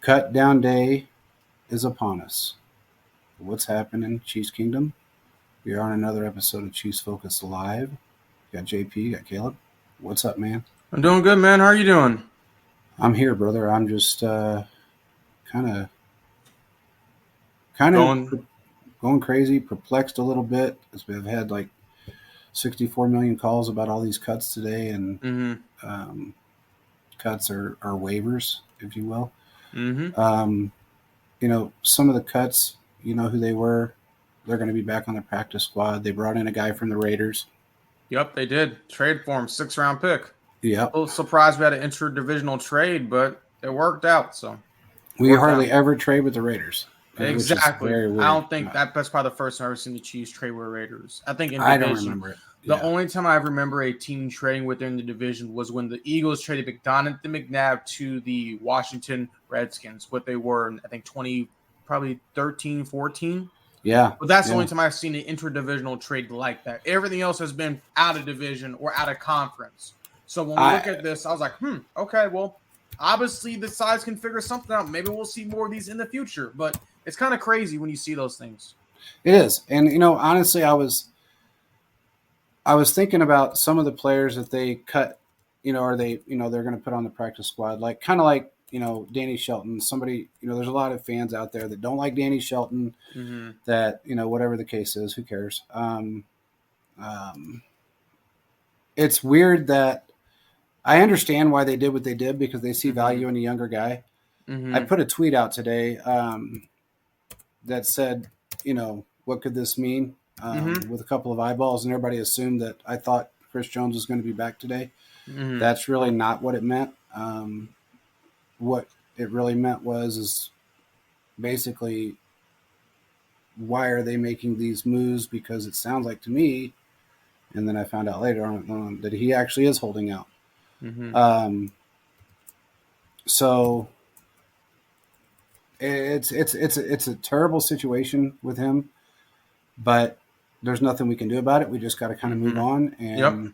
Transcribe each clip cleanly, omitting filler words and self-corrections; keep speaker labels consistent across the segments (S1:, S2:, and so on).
S1: Cut down day is upon us. What's happening, Chiefs Kingdom? We are on another episode of Chiefs Focus Live. Got JP, got Caleb. What's up, man?
S2: I'm doing good, man. How are you doing?
S1: I'm here, brother. I'm just kind of
S2: Going.
S1: going crazy, perplexed a little bit, as we've had like 64 million calls about all these cuts today, and
S2: Mm-hmm.
S1: cuts are waivers, if you will.
S2: Mm-hmm.
S1: Some of the cuts, you know who they were. They're going to be back on the practice squad. They brought in a guy from the Raiders.
S2: Yep, they did. Trade for him, 6th-round pick.
S1: Yep.
S2: A little surprised we had an interdivisional trade, but it worked out. So
S1: We hardly ever trade with the Raiders.
S2: Exactly.
S1: Very weird.
S2: I don't think that's probably the first time I've ever seen the Chiefs trade with Raiders. I think in
S1: I
S2: division,
S1: don't remember it.
S2: The only time I remember a team trading within the division was when the Eagles traded Jonathan McNabb to the Washington Redskins. What they were in, I think, 13, 14.
S1: Yeah.
S2: But that's the only time I've seen an interdivisional trade like that. Everything else has been out of division or out of conference. So when we look at this, I was like, okay, well, obviously the sides can figure something out. Maybe we'll see more of these in the future. But it's kind of crazy when you see those things.
S1: It is. And, honestly, I was thinking about some of the players that they cut, or they're going to put on the practice squad, like kind of like, Danny Shelton. Somebody, there's a lot of fans out there that don't like Danny Shelton, that, whatever the case is, who cares? It's weird that I understand why they did what they did, because they see value in a younger guy. I put a tweet out today that said, what could this mean? With a couple of eyeballs, and everybody assumed that I thought Chris Jones was going to be back today. That's really not what it meant. What it really meant is basically, why are they making these moves? Because it sounds like to me, and then I found out later on that he actually is holding out. So it's a terrible situation with him, but there's nothing we can do about it. We just got to kind of move on and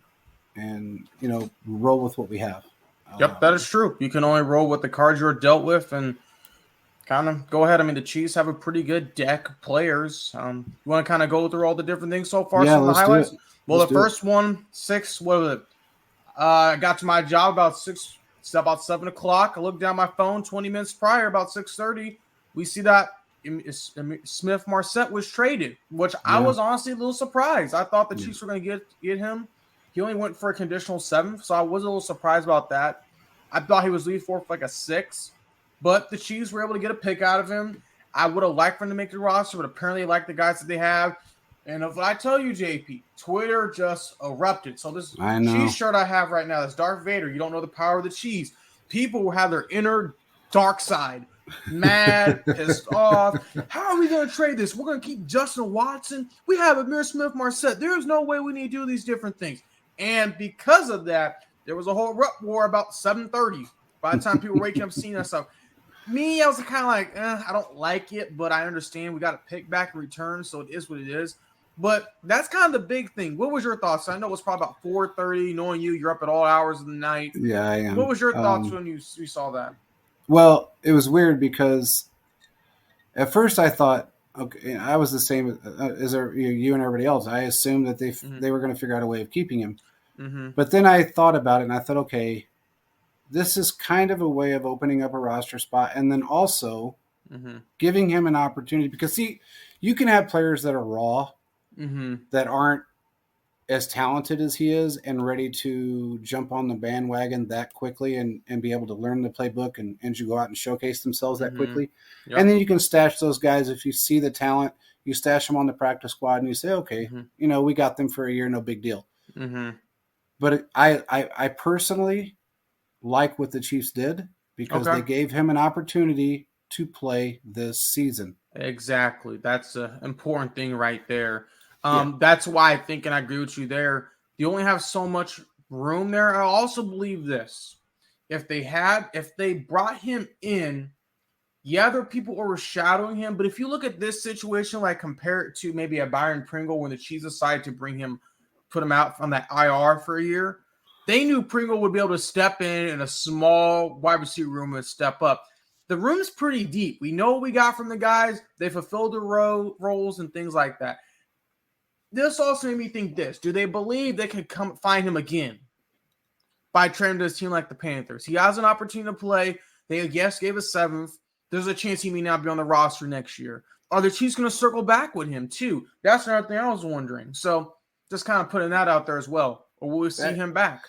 S1: roll with what we have.
S2: Yep, that is true. You can only roll with the cards you're dealt with and kind of go ahead. I mean, the Chiefs have a pretty good deck of players. You want to kind of go through all the different things so far?
S1: Yeah,
S2: some of the highlights.
S1: Well,
S2: the first one, 6. What was it? I got to my job about 6. It's about 7 o'clock. I looked down my phone 20 minutes prior, about 6:30. We see that Smith Marset was traded, which I was honestly a little surprised. I thought the Chiefs were going to get him. He only went for a conditional 7, so I was a little surprised about that. I thought he was lead for like a 6, but the Chiefs were able to get a pick out of him. I would have liked for him to make the roster, but apparently they like the guys that they have. And if I tell you, JP, Twitter just erupted. So this Chiefs shirt I have right now, that's Darth Vader. You don't know the power of the Chiefs. People will have their inner dark side. Mad, pissed off. How are we going to trade this? We're going to keep Justin Watson. We have Amir Smith Marset. There's no way we need to do these different things. And because of that, there was a whole rep war about 7:30. By the time people were waking up seeing that stuff. Me, I was kind of like, I don't like it, but I understand we got to pick back and return, so it is what it is. But that's kind of the big thing. What was your thoughts? I know it was probably about 4:30. Knowing you're up at all hours of the night.
S1: Yeah, I am.
S2: What was your thoughts when you saw that?
S1: Well, it was weird because at first I thought, okay, I was the same as you and everybody else. I assumed that they were going to figure out a way of keeping him. But then I thought about it, and I thought, okay, this is kind of a way of opening up a roster spot, and then also giving him an opportunity. Because, see, you can have players that are raw, that aren't as talented as he is and ready to jump on the bandwagon that quickly and be able to learn the playbook and to go out and showcase themselves that quickly. Yep. And then you can stash those guys. If you see the talent, you stash them on the practice squad and you say, okay, we got them for a year, no big deal. But I personally like what the Chiefs did because they gave him an opportunity to play this season.
S2: Exactly. That's an important thing right there. That's why I think, and I agree with you there, you only have so much room there. I also believe this. If they brought him in, there are people overshadowing him. But if you look at this situation, like compare it to maybe a Byron Pringle when the Chiefs decided to put him out from that IR for a year, they knew Pringle would be able to step in a small wide receiver room and step up. the room's pretty deep. We know what we got from the guys. They fulfilled the roles and things like that. This also made me think this. Do they believe they can come find him again by trading to a team like the Panthers? He has an opportunity to play. They, yes, gave a 7th. There's a chance he may not be on the roster next year. Are the Chiefs going to circle back with him too? That's another thing I was wondering. So just kind of putting that out there as well. Or will we see him back?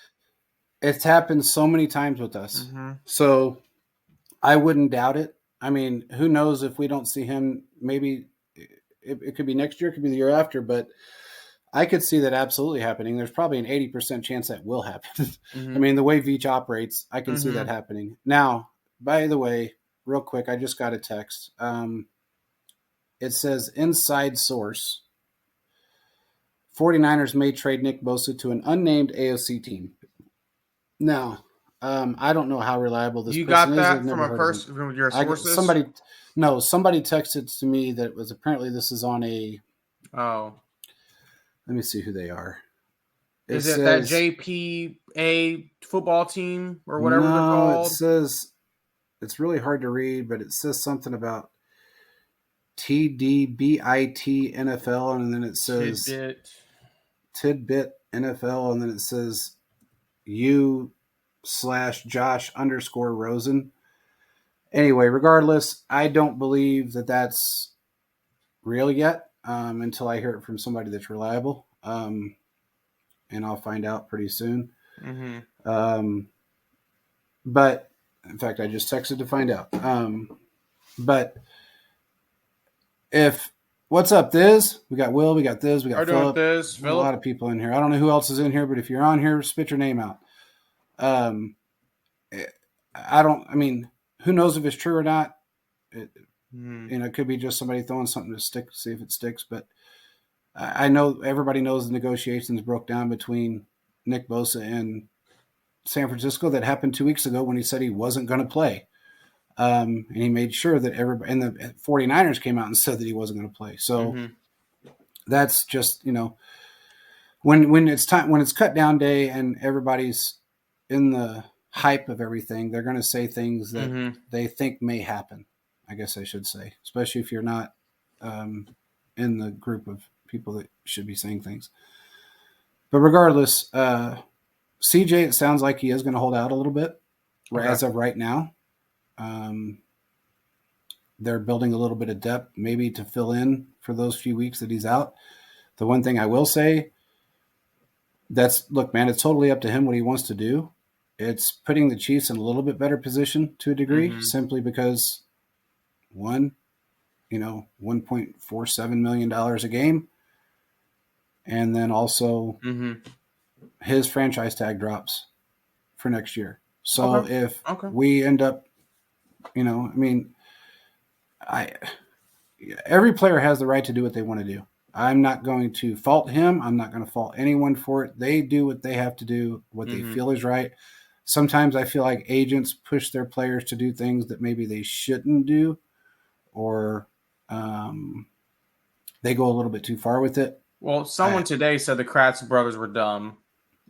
S1: It's happened so many times with us.
S2: Mm-hmm.
S1: So I wouldn't doubt it. I mean, who knows if we don't see him, maybe it could be next year, it could be the year after, but I could see that absolutely happening. There's probably an 80% chance that will happen.
S2: Mm-hmm.
S1: I mean, the way Veach operates, I can see that happening. Now, by the way, real quick, I just got a text. It says inside source, 49ers may trade Nick Bosa to an unnamed AOC team. Now, I don't know how reliable this person is.
S2: You got that from a person, from your sources?
S1: Somebody texted to me that was apparently this is on a.
S2: Oh.
S1: Let me see who they are.
S2: Is it that JPA football team or whatever they're called?
S1: It says, it's really hard to read, but it says something about TDBIT NFL, and then it says Tidbit NFL, and then it says U/Josh_Rosen. Anyway, regardless, I don't believe that that's real yet until I hear it from somebody that's reliable. And I'll find out pretty soon.
S2: Mm-hmm.
S1: But in fact, I just texted to find out. But if what's up, Thiz? We got Will, we got Thiz, we got Philip. A lot of people in here. I don't know who else is in here, but if you're on here, spit your name out. Who knows if it's true or not? It could be just somebody throwing something to stick, see if it sticks. But I know everybody knows the negotiations broke down between Nick Bosa and San Francisco that happened 2 weeks ago when he said he wasn't going to play. And he made sure that everybody, and the 49ers came out and said that he wasn't going to play. So that's just, when it's time, when it's cut down day and everybody's in the hype of everything, they're going to say things that they think may happen. I guess I should say, especially if you're not in the group of people that should be saying things. But regardless, CJ, it sounds like he is going to hold out a little bit as of right now. They're building a little bit of depth, maybe to fill in for those few weeks that he's out. The one thing I will say, look, man, it's totally up to him what he wants to do. It's putting the Chiefs in a little bit better position to a degree, simply because $1.47 million a game. And then also his franchise tag drops for next year. So if we end up, every player has the right to do what they want to do. I'm not going to fault him. I'm not going to fault anyone for it. They do what they have to do, what they feel is right. Sometimes I feel like agents push their players to do things that maybe they shouldn't do, or they go a little bit too far with it.
S2: Well, someone today said the Kratz brothers were dumb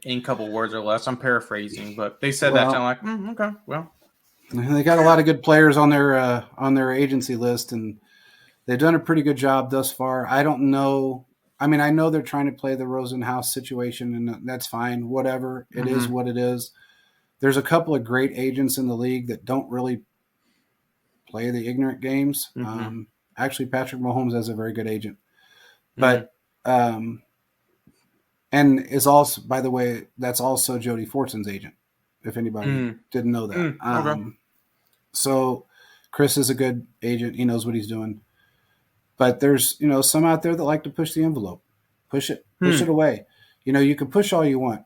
S2: in a couple words or less. I'm paraphrasing, but they said that. I'm like, okay, well.
S1: They got a lot of good players on their agency list, and they've done a pretty good job thus far. I don't know. I mean, I know they're trying to play the Rosenhaus situation, and that's fine. Whatever. It is what it is. There's a couple of great agents in the league that don't really play the ignorant games. Actually, Patrick Mahomes has a very good agent. But and is also, by the way, that's also Jody Fortson's agent, if anybody didn't know that. So Chris is a good agent. He knows what he's doing. But there's, some out there that like to push the envelope. Push it away. You can push all you want.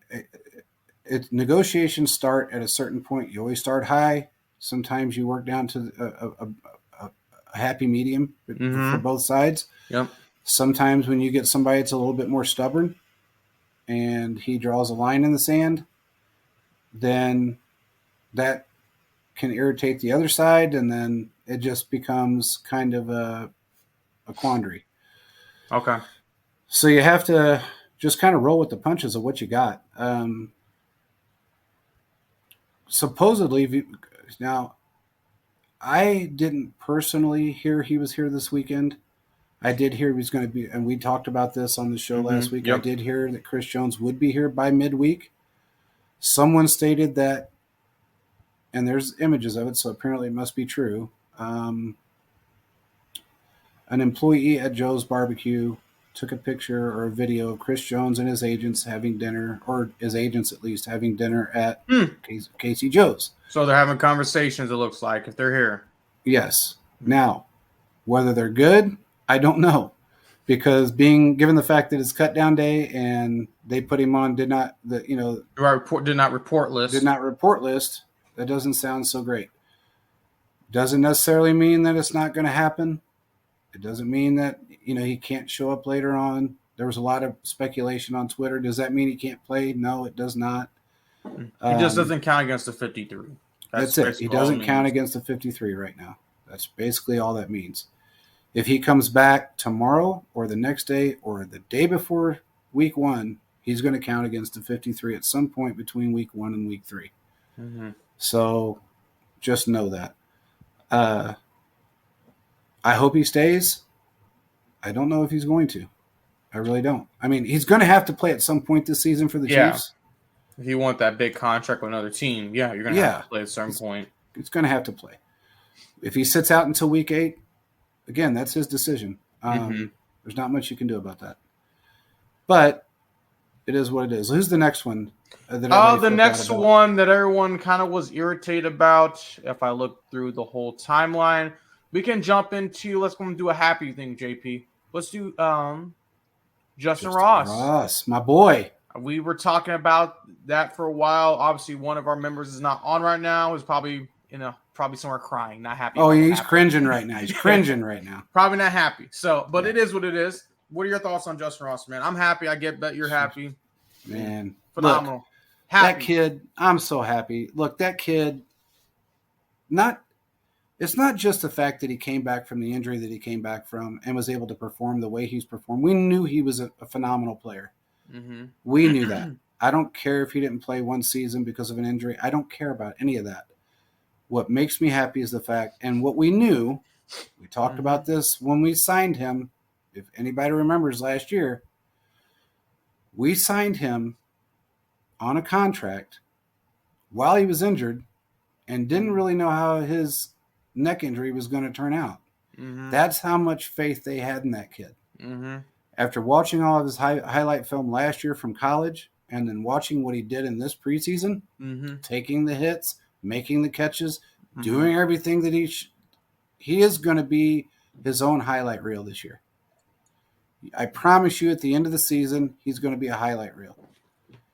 S1: Negotiations start at a certain point. You always start high. Sometimes you work down to a happy medium for both sides.
S2: Yep.
S1: Sometimes when you get somebody that's a little bit more stubborn and he draws a line in the sand, then that can irritate the other side, and then it just becomes kind of a quandary.
S2: Okay.
S1: So you have to just kind of roll with the punches of what you got. Supposedly, now I didn't personally hear he was here this weekend. I did hear he was going to be, and we talked about this on the show last week. I
S2: Yep.
S1: did hear that Chris Jones would be here by midweek. Someone stated that, and there's images of it, so apparently it must be true. An employee at Joe's Barbecue took a picture or a video of Chris Jones and his agents having dinner, or his agents at least having dinner at Casey Joe's.
S2: So they're having conversations, it looks like, if they're here.
S1: Yes. Now, whether they're good, I don't know. Because being given the fact that it's cut down day and they put him on did not report list, that doesn't sound so great. Doesn't necessarily mean that it's not going to happen. It doesn't mean that he can't show up later on. There was a lot of speculation on Twitter. Does that mean he can't play? No, it does not.
S2: He just doesn't count against the 53.
S1: That's it. He doesn't count against the 53 right now. That's basically all that means. If he comes back tomorrow or the next day or the day before week 1, he's going to count against the 53 at some point between week 1 and week 3.
S2: Mm-hmm.
S1: So just know that. I hope he stays. I don't know if he's going to. I really don't. I mean, he's going to have to play at some point this season for the Chiefs.
S2: If you want that big contract with another team, you're going to have to play at a certain point.
S1: It's going to have to play. If he sits out until week 8, again, that's his decision. There's not much you can do about that. But it is what it is. Who's the next one?
S2: The next one that everyone kind of was irritated about, if I look through the whole timeline, we can jump into, let's go and do a happy thing, JP. Let's do Justin Ross.
S1: Ross, my boy.
S2: We were talking about that for a while. Obviously, one of our members is not on right now. Is probably somewhere crying, not happy.
S1: Oh, he's cringing right now. He's cringing right now.
S2: Probably not happy. So, but It is what it is. What are your thoughts on Justin Ross, man? I'm happy. I get that you're happy.
S1: Man,
S2: phenomenal.
S1: Look, that kid, I'm so happy. Look, that kid, it's not just the fact that he came back from the injury that he came back from and was able to perform the way he's performed. We knew he was a phenomenal player.
S2: Mm-hmm.
S1: We knew that. I don't care if he didn't play one season because of an injury. I don't care about any of that. What makes me happy is the fact, and what we knew, we talked about this when we signed him. If anybody remembers last year, we signed him on a contract while he was injured and didn't really know how his neck injury was going to turn out.
S2: Mm-hmm.
S1: That's how much faith they had in that kid.
S2: Mm-hmm.
S1: After watching all of his highlight film last year from college and then watching what he did in this preseason, taking the hits, making the catches, doing everything that he is going to be his own highlight reel this year. I promise you at the end of the season, he's going to be a highlight reel.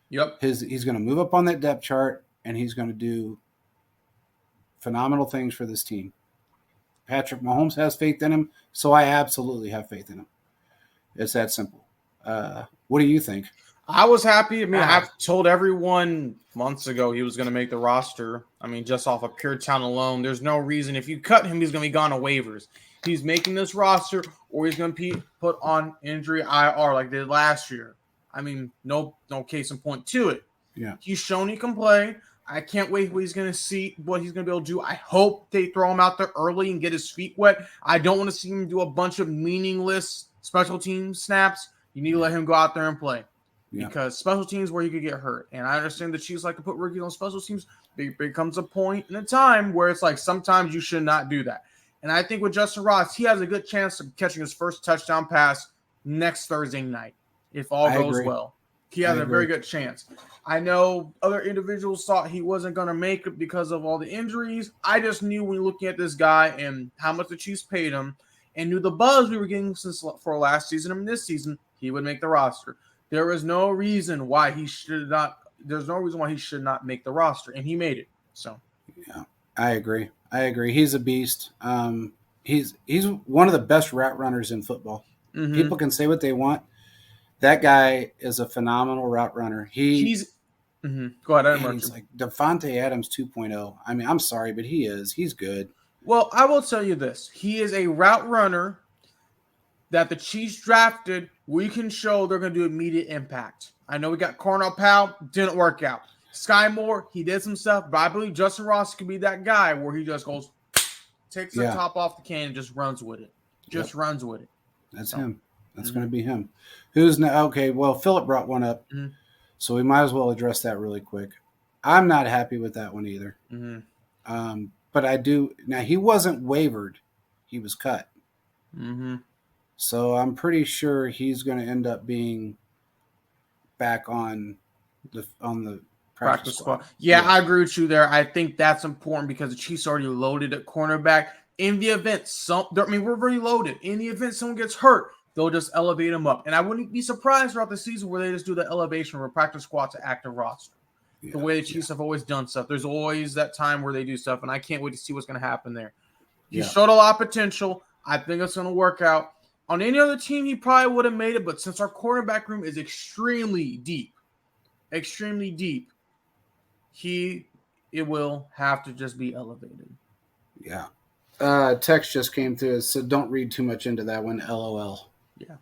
S2: Yep.
S1: He's going to move up on that depth chart, and he's going to do phenomenal things for this team. Patrick Mahomes has faith in him, so I absolutely have faith in him. It's that simple. What do you think?
S2: I was happy. I mean, I've told everyone months ago he was going to make the roster. I mean, just off of pure talent alone, there's no reason. If you cut him, he's going to be gone on waivers. He's making this roster, or he's going to be put on injury IR like they did last year. I mean, no case in point to it.
S1: Yeah,
S2: he's shown he can play. I can't wait what he's going to see, what he's going to be able to do. I hope they throw him out there early and get his feet wet. I don't want to see him do a bunch of meaningless special team snaps. You need to let him go out there and play. Yeah. Because special teams where he could get hurt. And I understand the Chiefs like to put rookies on special teams. There becomes a point in a time where it's like sometimes you should not do that. And I think with Justin Ross, he has a good chance of catching his first touchdown pass next Thursday night, if all goes well. He has a very good chance. I know other individuals thought he wasn't going to make it because of all the injuries. I just knew when looking at this guy and how much the Chiefs paid him and knew the buzz we were getting for last season and this season, he would make the roster. There is no reason why he should not. There's no reason why he should not make the roster, and he made it. So,
S1: yeah, I agree. He's a beast. He's one of the best route runners in football. Mm-hmm. People can say what they want. That guy is a phenomenal route runner. He's
S2: Go ahead.
S1: He's like Devontae Adams 2.0. I mean, I'm sorry, but he is. He's good.
S2: Well, I will tell you this. He is a route runner that the Chiefs drafted. We can show they're going to do immediate impact. I know we got Cornell Powell. Didn't work out. Sky Moore, he did some stuff. But I believe Justin Ross could be that guy where he just goes takes the top off the can and just runs with it. Runs with it.
S1: That's him. That's going to be him. Who's now? Okay, well, Philip brought one up, so we might as well address that really quick. I'm not happy with that one either. But I do. Now, he wasn't wavered. He was cut. So I'm pretty sure he's going to end up being back on the practice squad.
S2: Yeah, I agree with you there. I think that's important because the Chiefs already loaded at cornerback. In the event we're very loaded. In the event someone gets hurt, they'll just elevate them up. And I wouldn't be surprised throughout the season where they just do the elevation from a practice squad to active roster. The way the Chiefs have always done stuff. There's always that time where they do stuff, and I can't wait to see what's going to happen there. He showed a lot of potential. I think it's going to work out. On any other team, he probably would have made it, but since our cornerback room is extremely deep, it will have to just be elevated.
S1: Yeah. Text just came through, so don't read too much into that one. LOL.
S2: Yeah.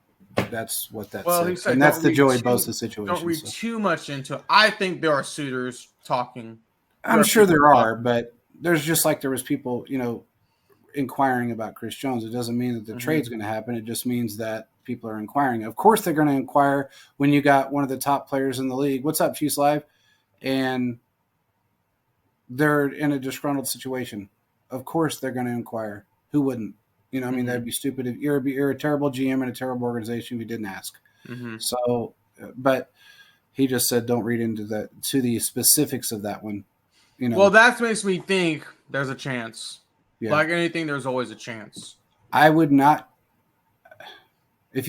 S1: That's what that
S2: said.
S1: And that's the Joey Bosa situation.
S2: Don't read too much into it. I think there are suitors talking.
S1: I'm sure there are, but there's just like there was people, inquiring about Chris Jones. It doesn't mean that the trade's going to happen. It just means that people are inquiring. Of course, they're going to inquire when you got one of the top players in the league. What's up, Chiefs Live? And they're in a disgruntled situation. Of course, they're going to inquire. Who wouldn't? That'd be stupid. If you're a terrible GM and a terrible organization if you didn't ask. So, but he just said don't read into the specifics of that one.
S2: Well, that makes me think there's a chance. Yeah. Like anything, there's always a chance.
S1: I would not. If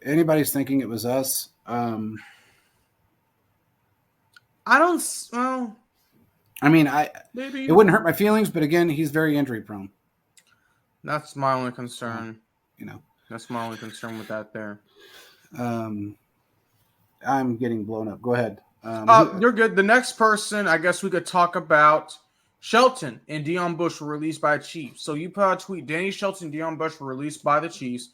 S1: anybody's thinking it was us,
S2: I don't. Well,
S1: maybe it wouldn't hurt my feelings, but again, he's very injury prone.
S2: That's my only concern. That's my only concern with that there.
S1: I'm getting blown up. Go ahead.
S2: You're good. The next person, I guess we could talk about. Shelton and Deion Bush were released by Chiefs. So you put out a tweet, Danny Shelton and Deion Bush were released by the Chiefs.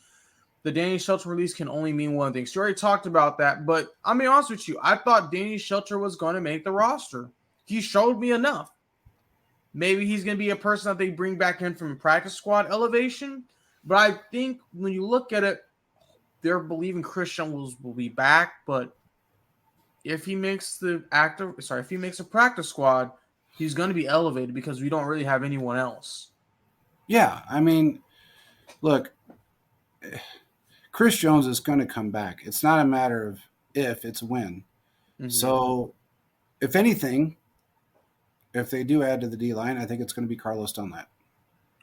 S2: The Danny Shelton release can only mean one thing. So you already talked about that, but I'll be honest with you. I thought Danny Shelton was going to make the roster. He showed me enough. Maybe he's going to be a person that they bring back in from practice squad elevation. But I think when you look at it, they're believing Christian will be back. But if he makes a practice squad, he's going to be elevated because we don't really have anyone else.
S1: Yeah, look, Chris Jones is going to come back. It's not a matter of if, it's when. So, if anything, if they do add to the D-line, I think it's going to be Carlos Dunlap.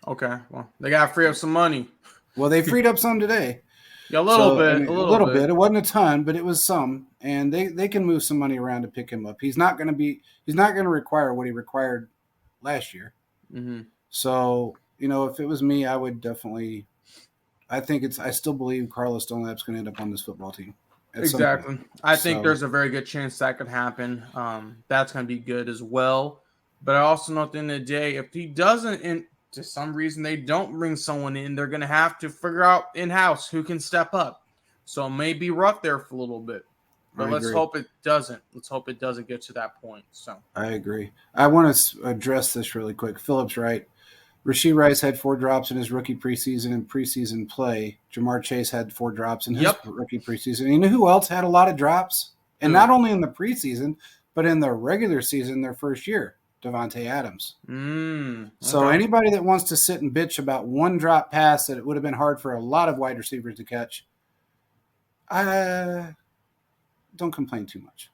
S2: Okay, well, they got to free up some money.
S1: Well, they freed up some today.
S2: Yeah, a little bit.
S1: It wasn't a ton, but it was some, and they can move some money around to pick him up. He's not going to require what he required last year. So, if it was me, I would definitely. I still believe Carlos Dunlap's going to end up on this football team.
S2: Exactly. I think there's a very good chance that could happen. That's going to be good as well. But I also know at the end of the day, if he doesn't, and to some reason they don't bring someone in, they're going to have to figure out in-house who can step up. So it may be rough there for a little bit. But let's hope it doesn't. Let's hope it doesn't get to that point. So
S1: I agree. I want to address this really quick. Philip's right. Rashee Rice had 4 drops in his rookie preseason and preseason play. Jamar Chase had 4 drops in his rookie preseason. And you know who else had a lot of drops? And not only in the preseason, but in the regular season, their first year. Devontae Adams.
S2: Okay.
S1: So anybody that wants to sit and bitch about one drop pass that it would have been hard for a lot of wide receivers to catch, don't complain too much.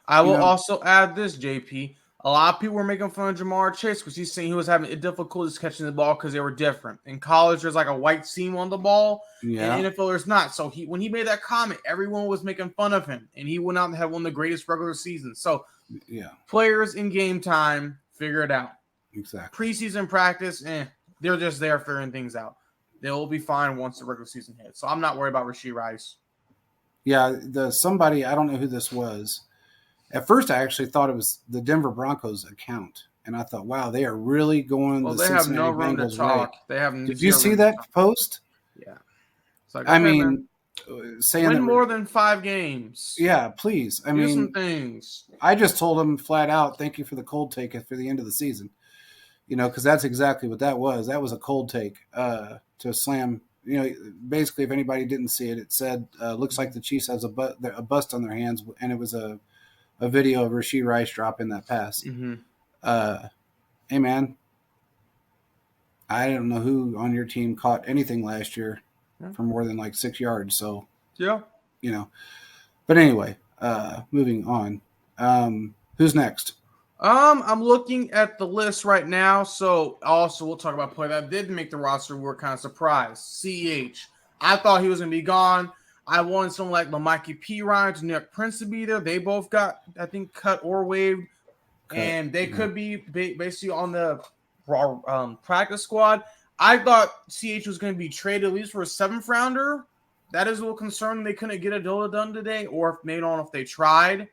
S2: I will also add this, JP. A lot of people were making fun of Jamar Chase because he's saying he was having difficulties catching the ball because they were different. In college, there's like a white seam on the ball. Yeah. And NFL, there's not. So when he made that comment, everyone was making fun of him. And he went out and had one of the greatest regular seasons. So players in game time, figure it out.
S1: Exactly.
S2: Preseason practice, they're just there figuring things out. They'll be fine once the regular season hits. So I'm not worried about Rashee Rice.
S1: Yeah, somebody, I don't know who this was. At first, I actually thought it was the Denver Broncos account. And I thought, wow, they are really going the Cincinnati
S2: Bengals way. They have no room to talk.
S1: Did you see that post?
S2: Yeah. It's like,
S1: saying
S2: win more than 5 games.
S1: Yeah, please.
S2: Do some things.
S1: I just told him flat out, thank you for the cold take for the end of the season. because that's exactly what that was. That was a cold take to slam. Basically, if anybody didn't see it, it said, looks like the Chiefs has a bust on their hands, and it was a video of Rashee Rice dropping that pass.
S2: Mm-hmm.
S1: Hey, man, I don't know who on your team caught anything last year for more than like 6 yards. So,
S2: yeah.
S1: But anyway, moving on. Who's next?
S2: I'm looking at the list right now. So also we'll talk about a player that didn't make the roster. We're kind of surprised. CH. I thought he was going to be gone. I wanted someone like Lamike Pirine, Nick Prince to be there. They both got, I think, cut or waived. And they could be basically on the practice squad. I thought CH was going to be traded at least for a 7th rounder. That is a little concerning. They couldn't get a deal done today, or maybe don't know if they tried.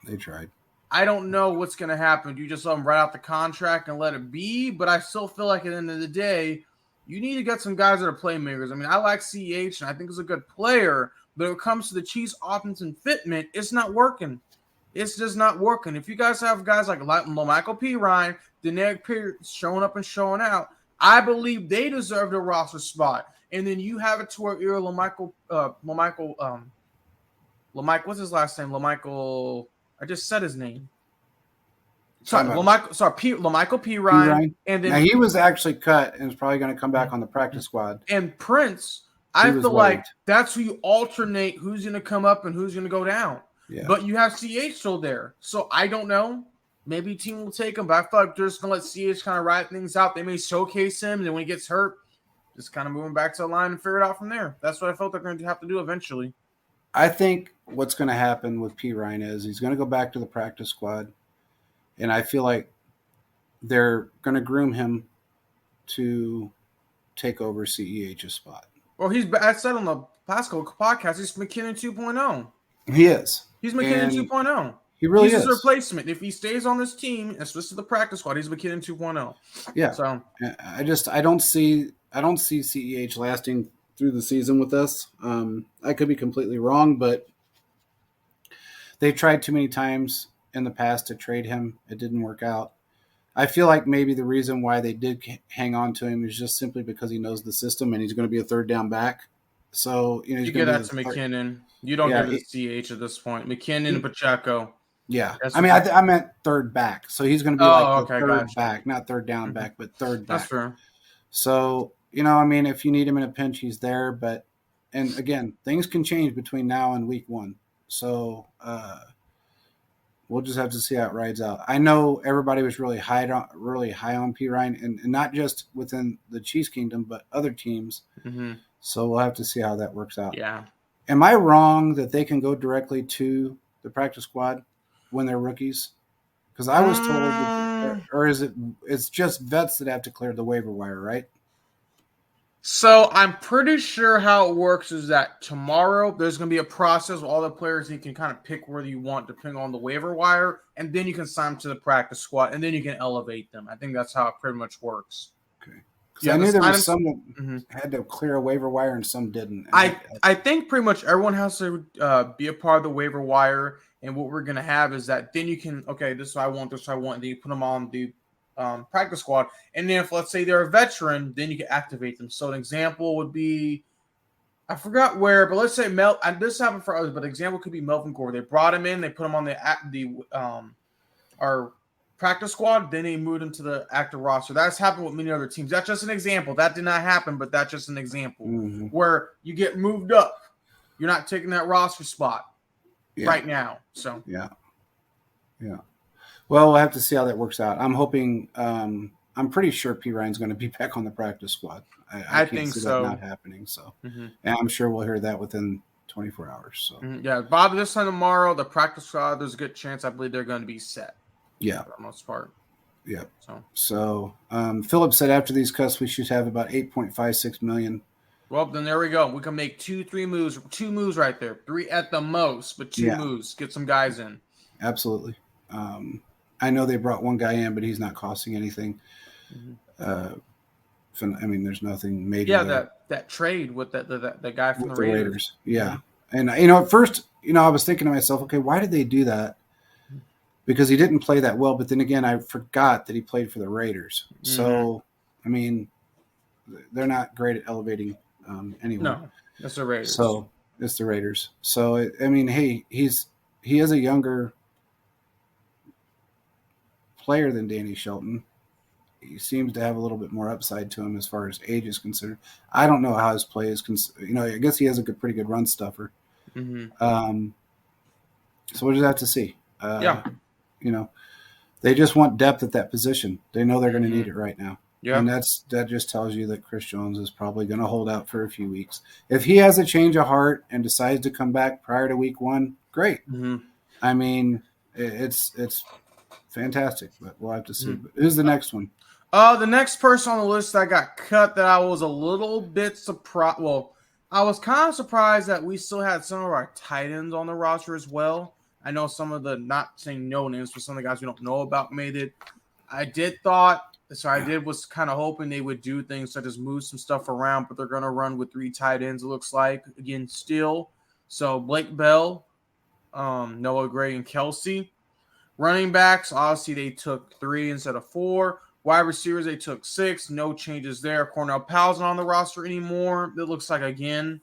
S1: They tried.
S2: I don't know what's going to happen. Do you just let them write out the contract and let it be? But I still feel like at the end of the day, you need to get some guys that are playmakers. I mean, I like CH, and I think he's a good player. But when it comes to the Chiefs' offense and fitment, it's not working. It's just not working. If you guys have guys like Lamike Pirine, Danae Pierce showing up and showing out, I believe they deserve the roster spot. And then you have it to where you're Lamike, what's his last name? Lamichael, I just said his name. Sorry, Lamike Pirine. And then
S1: now, he was actually cut and is probably going to come back on the practice squad.
S2: And Prince, I feel like that's who you alternate who's going to come up and who's going to go down. Yeah. But you have CH still there. So I don't know. Maybe a team will take him, but I feel like they're just going to let CH kind of ride things out. They may showcase him, and then when he gets hurt, just kind of move him back to the line and figure it out from there. That's what I felt they're going to have to do eventually.
S1: I think what's going to happen with Pirine is he's going to go back to the practice squad, and I feel like they're going to groom him to take over CEH's spot.
S2: Well, I said on the past couple podcast, he's McKinnon 2.0.
S1: He is.
S2: He's McKinnon 2.0.
S1: He really is.
S2: He's his replacement. If he stays on this team, especially the practice squad, he's McKinnon 2.0.
S1: Yeah. So I don't see CEH lasting through the season with us. I could be completely wrong, but they've tried too many times in the past to trade him. It didn't work out. I feel like maybe the reason why they did hang on to him is just simply because he knows the system and he's going to be a third down back. So
S2: you get that to McKinnon. You don't give it to CH at this point. McKinnon and Pacheco.
S1: Yeah, I meant third back. So he's going to be third back, not third down back, but third back.
S2: That's fair.
S1: So if you need him in a pinch, he's there. But and again, things can change between now and week 1. So we'll just have to see how it rides out. I know everybody was really high on Pirine, and not just within the Chiefs Kingdom, but other teams. Mm-hmm. So we'll have to see how that works out.
S2: Yeah.
S1: Am I wrong that they can go directly to the practice squad when they're rookies? Because I was told, or is it's just vets that have to clear the waiver wire, right?
S2: So I'm pretty sure how it works is that tomorrow there's going to be a process with all the players. You can kind of pick where you want depending on the waiver wire, and then you can sign them to the practice squad, and then you can elevate them. I think that's how it pretty much works.
S1: Okay. Because I knew there was some that had to clear a waiver wire and some didn't.
S2: I think pretty much everyone has to be a part of the waiver wire, and what we're going to have is that then you can, okay, this is what I want, this is what I want, and then you put them on the practice squad. And then if, let's say, they're a veteran, then you can activate them. So an example would be, I forgot where, but let's say and this happened for others, but an example could be Melvin Gore. They brought him in, they put him on our practice squad, then they moved him to the active roster. That's happened with many other teams. That's just an example. That did not happen, but that's just an example where you get moved up. You're not taking that roster spot right now. So
S1: yeah. Well, we'll have to see how that works out. I'm hoping. I'm pretty sure Pirine's going to be back on the practice squad. I can't
S2: think
S1: see
S2: so.
S1: that not happening. So, and I'm sure we'll hear that within 24 hours. So,
S2: yeah, Bob, this time tomorrow, the practice squad. There's a good chance. I believe they're going to be set.
S1: Yeah,
S2: for the most part.
S1: Yeah. So Philip said after these cuts, we should have about 8.56 million.
S2: Well, then there we go. We can make 2-3 moves. 2 moves right there. 3 at the most, but 2 moves. Get some guys in.
S1: Absolutely. I know they brought one guy in, but he's not costing anything. There's nothing major.
S2: Yeah, that trade with the guy from the Raiders.
S1: Yeah. And, at first, I was thinking to myself, okay, why did they do that? because he didn't play that well. But then again, I forgot that he played for the Raiders. So, I mean, they're not great at elevating anyone.
S2: No, that's the Raiders.
S1: So it's the Raiders. So I mean, hey, he is a younger player than Danny Shelton. He seems to have a little bit more upside to him as far as age is concerned. I don't know how his play is. I guess he has a pretty good run stuffer. So we'll just have to see. They just want depth at that position. They know they're going to need it right now. Yeah. And that just tells you that Chris Jones is probably going to hold out for a few weeks. If he has a change of heart and decides to come back prior to week 1, great. I mean, it's fantastic, but we'll have to see. But who's the next one?
S2: The next person on the list that got cut that I was a little bit surprised. Well, I was kind of surprised that we still had some of our tight ends on the roster as well. I know some of the, not saying no names, but some of the guys we don't know about made it. I was kind of hoping they would do things such as move some stuff around, but they're going to run with 3 tight ends, it looks like, again, still. So Blake Bell, Noah Gray, and Kelsey. Running backs, obviously they took 3 instead of 4. Wide receivers, they took 6. No changes there. Cornell Powell's not on the roster anymore, it looks like, again.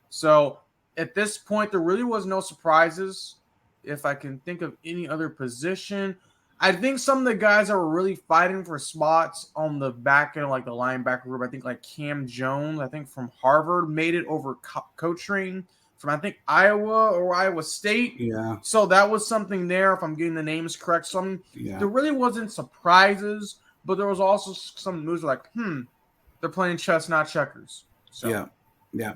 S2: So at this point, there really was no surprises. If I can think of any other position, I think some of the guys that were really fighting for spots on the back end, like the linebacker group, I think like Cam Jones, I think from Harvard, made it over coaching from, I think, Iowa or Iowa State.
S1: Yeah.
S2: So that was something there, if I'm getting the names correct. There really wasn't surprises, but there was also some moves like, they're playing chess, not checkers. So.
S1: Yeah.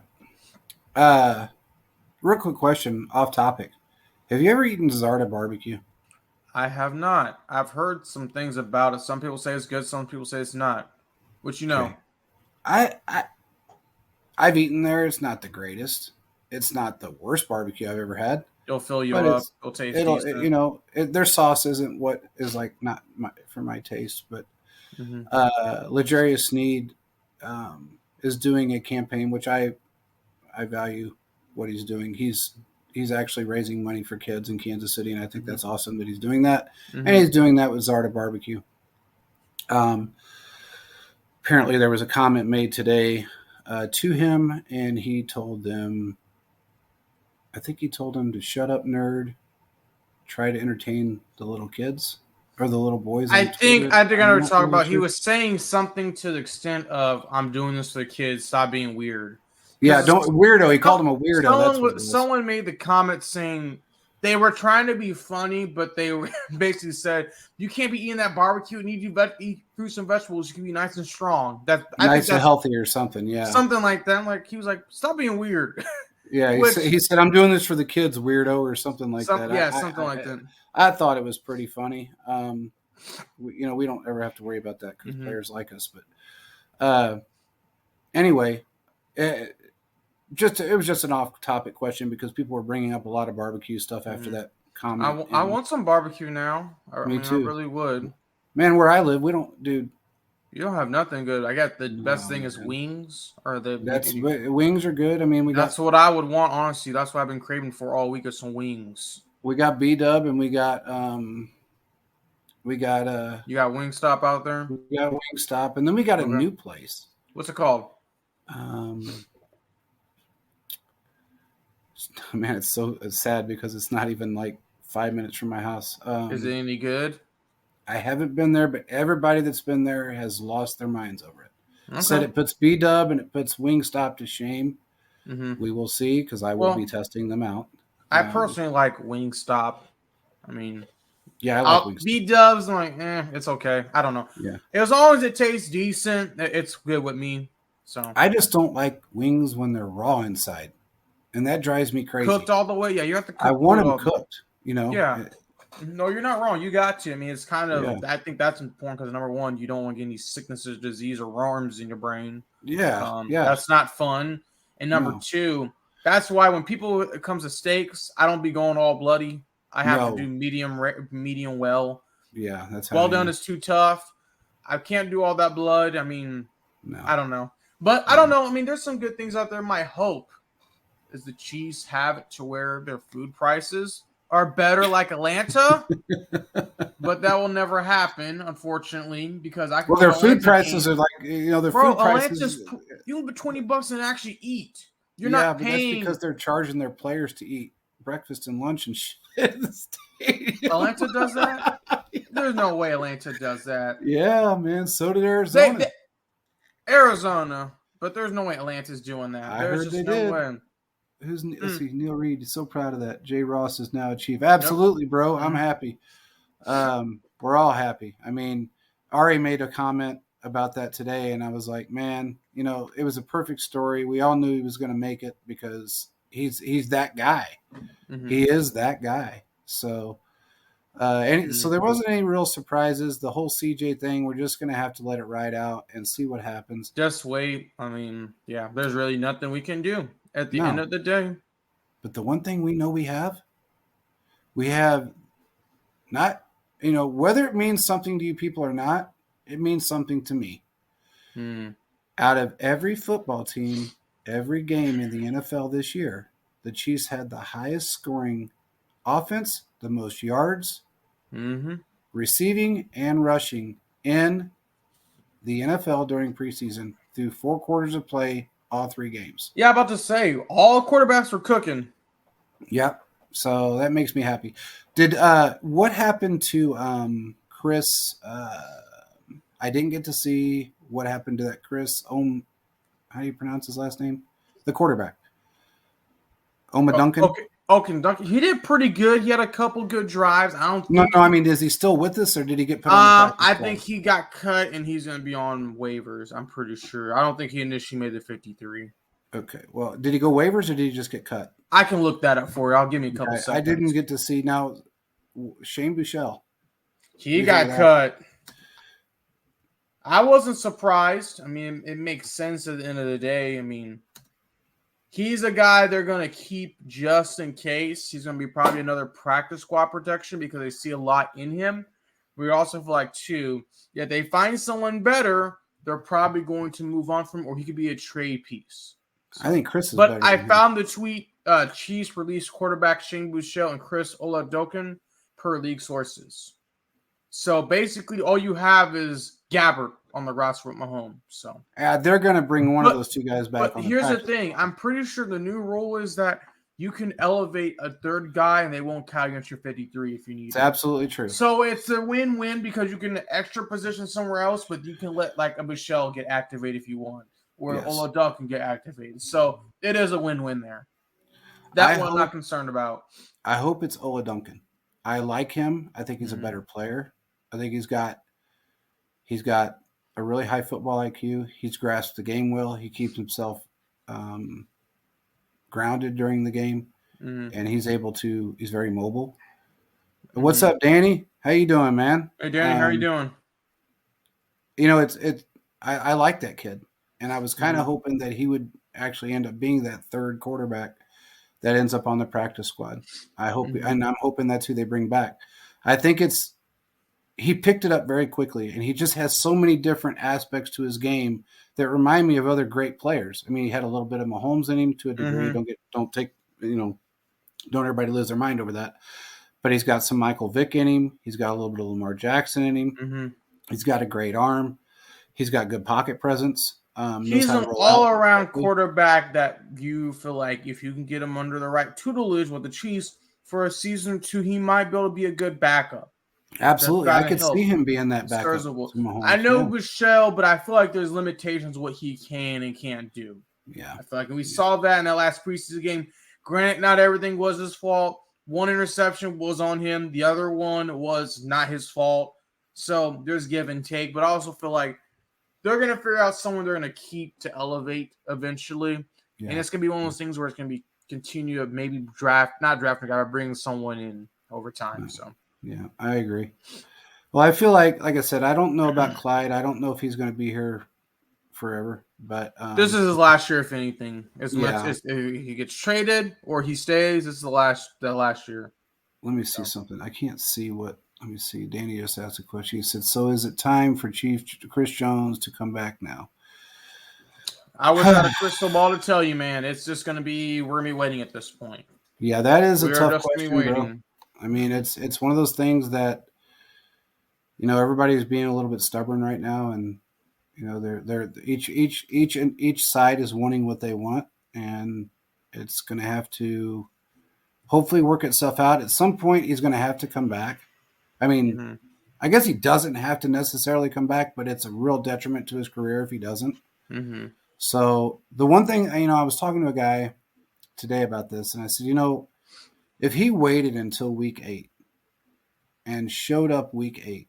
S1: Real quick question, off topic. Have you ever eaten Zarda barbecue?
S2: I have not. I've heard some things about it. Some people say it's good. Some people say it's not. Which you know.
S1: Okay. I've eaten there. It's not the greatest. It's not the worst barbecue I've ever had.
S2: It'll fill you up. It'll taste decent.
S1: Their sauce isn't what is like not for my taste, but Legarius Sneed is doing a campaign which I value what he's doing. He's actually raising money for kids in Kansas City, and I think that's awesome that he's doing that. And he's doing that with Zarda Barbecue. Apparently there was a comment made today to him, and he told them, I think he told them to shut up, nerd, try to entertain the little kids or the little boys.
S2: I think I know what talking about. He was saying something to the extent of, I'm doing this for the kids, stop being weird.
S1: Yeah, weirdo. He called him a weirdo.
S2: Someone made the comment saying they were trying to be funny, but they were basically said, you can't be eating that barbecue. You need to eat fruits and vegetables. You can be nice and strong.
S1: Nice and healthy or something, yeah.
S2: Something like that. Like, he was like, stop being weird.
S1: Yeah, he said, I'm doing this for the kids, weirdo, or something like that.
S2: Yeah, something like that.
S1: I thought it was pretty funny. We don't ever have to worry about that because players like us. But anyway, it was just an off-topic question because people were bringing up a lot of barbecue stuff after that comment.
S2: I want some barbecue now.
S1: Me too.
S2: I really would.
S1: Man, where I live, we don't, dude.
S2: You don't have nothing good. I got the best thing is wings.
S1: Wings are good. I mean,
S2: that's what I would want, honestly. That's what I've been craving for all week is some wings.
S1: We got B-Dub and we got you got
S2: Wingstop out there?
S1: We got Wingstop, and then we got a new place.
S2: What's it called?
S1: Man, it's sad because it's not even like 5 minutes from my house.
S2: Is it any good?
S1: I haven't been there, but everybody that's been there has lost their minds over it.
S2: Okay.
S1: Said it puts B-Dub and it puts Wingstop to shame. We will see because I will be testing them out.
S2: I personally like Wingstop. I mean,
S1: yeah, I like Wingstop.
S2: B-Dubs, I'm like, it's okay. I don't know.
S1: Yeah,
S2: as long as it tastes decent, it's good with me. So
S1: I just don't like wings when they're raw inside, and that drives me crazy.
S2: Cooked all the way, yeah. You have to.
S1: I want them cooked.
S2: Yeah. No, you're not wrong. You got to. I mean, it's kind of. I think that's important because number one, you don't want to get any sicknesses, disease, or worms in your brain.
S1: Yeah,
S2: that's not fun. And number two, that's why when it comes to steaks, I don't be going all bloody. I have to do medium well.
S1: Yeah, that's
S2: well done is too tough. I can't do all that blood. I mean, I don't know, but I don't know. I mean, there's some good things out there. My hope is the Chiefs have it to where their food prices are better like Atlanta, but that will never happen, unfortunately, because I can
S1: Well,
S2: go to
S1: their food
S2: Atlanta
S1: prices
S2: game.
S1: are like, their
S2: Bro,
S1: food prices.
S2: Atlanta's you can put $20 and actually eat. You're
S1: Yeah,
S2: not
S1: but that's because
S2: paying.
S1: they're charging their players to eat breakfast and lunch and shit at the stadium.
S2: Atlanta does that? There's no way Atlanta does that.
S1: Yeah, man. So did
S2: They
S1: Arizona.
S2: Arizona, but there's no way Atlanta's doing that.
S1: I
S2: There's
S1: heard
S2: just
S1: they
S2: no
S1: did.
S2: way.
S1: Let's see, Neil Reed is so proud of that. Jay Ross is now a chief.
S2: Yep.
S1: Absolutely, bro. I'm happy. We're all happy. I mean, Ari made a comment about that today, and I was like, man, it was a perfect story. We all knew he was going to make it because he's that guy.
S2: Mm-hmm.
S1: He is that guy. So, so there wasn't any real surprises. The whole CJ thing, we're just going to have to let it ride out and see what happens.
S2: Just wait. I mean, yeah, there's really nothing we can do at the end of the day.
S1: But the one thing we know we have not, whether it means something to you people or not, it means something to me. Out of every football team, every game in the NFL this year, the Chiefs had the highest scoring offense, the most yards, receiving and rushing in the NFL during preseason through 4 quarters of play, all 3 games.
S2: Yeah, about to say, all quarterbacks were cooking.
S1: Yep. So that makes me happy. What happened to Chris? I didn't get to see what happened to that Chris. How do you pronounce his last name? The quarterback. Duncan.
S2: Okay, Duncan. He did pretty good. He had a couple good drives.
S1: No. I mean, is he still with us, or did he get put on the practice squad?
S2: think he got cut, and he's going to be on waivers. I'm pretty sure. I don't think he initially made the 53.
S1: Okay. Well, did he go waivers, or did he just get cut?
S2: I can look that up for you. I'll give me a couple seconds.
S1: I didn't get to see. Now, Shane Buechele.
S2: He got cut. I wasn't surprised. I mean, it makes sense at the end of the day. I mean, he's a guy they're going to keep just in case. He's going to be probably another practice squad protection because they see a lot in him. We also feel like, too, if they find someone better, they're probably going to move on from him, or he could be a trade piece.
S1: I think Chris is
S2: better. But I found
S1: the
S2: tweet, Chiefs released quarterback Shane Buechele and Chris Oladokin per league sources. So basically all you have is Gabbert on the roster with Mahomes. So
S1: they're going to bring one of those 2 guys back.
S2: But here's the thing. I'm pretty sure the new rule is that you can elevate a third guy and they won't count against your 53 if you need it.
S1: It's absolutely true.
S2: So it's a win-win because you can extra position somewhere else, but you can let like a Michelle get activated if you want, or Oladuck can get activated. So it is a win-win there. That one I'm not concerned about.
S1: I hope it's Duncan. I like him. I think he's a better player. I think he's got a really high football IQ. He's grasped the game well. He keeps himself grounded during the game, and he's very mobile. What's up, Danny? How you doing, man?
S2: Hey, Danny, how are you doing?
S1: I like that kid, and I was kind of hoping that he would actually end up being that third quarterback that ends up on the practice squad. I hope, and I'm hoping that's who they bring back. I think he picked it up very quickly, and he just has so many different aspects to his game that remind me of other great players. I mean, he had a little bit of Mahomes in him to a degree. Don't everybody lose their mind over that. But he's got some Michael Vick in him. He's got a little bit of Lamar Jackson in him. He's got a great arm. He's got good pocket presence.
S2: He's an all-around quarterback that you feel like if you can get him under the right tutelage with the Chiefs for a season or 2, he might be able to be a good backup.
S1: Absolutely. I could see him being that backup.
S2: I know Michelle, but I feel like there's limitations what he can and can't do.
S1: Yeah.
S2: I feel like we saw that in that last preseason game. Granted, not everything was his fault. One interception was on him. The other one was not his fault. So there's give and take. But I also feel like they're going to figure out someone they're going to keep to elevate eventually. Yeah. And it's going to be one of those things where it's going to be continue to maybe not draft a guy, but bring someone in over time. So.
S1: Yeah, I agree. Well, I feel like I said, I don't know about Clyde. I don't know if he's going to be here forever. But
S2: this is his last year, if anything. Much as he gets traded or he stays, this is the last year.
S1: Let me see something. I can't see what. Let me see. Danny just asked a question. He said, "So is it time for Chief Chris Jones to come back now?"
S2: I wish I had a crystal ball to tell you, man. It's just going to be we're going to be waiting at this point.
S1: Yeah, that is a tough question, bro. I mean, it's one of those things that everybody's being a little bit stubborn right now, and they're each side is wanting what they want, and it's going to have to hopefully work itself out. At some point, he's going to have to come back. I mean,
S2: Mm-hmm.
S1: I guess he doesn't have to necessarily come back, but it's a real detriment to his career if he doesn't.
S2: Mm-hmm.
S1: So the one thing, I was talking to a guy today about this, and I said, if he waited until week 8 and showed up week 8,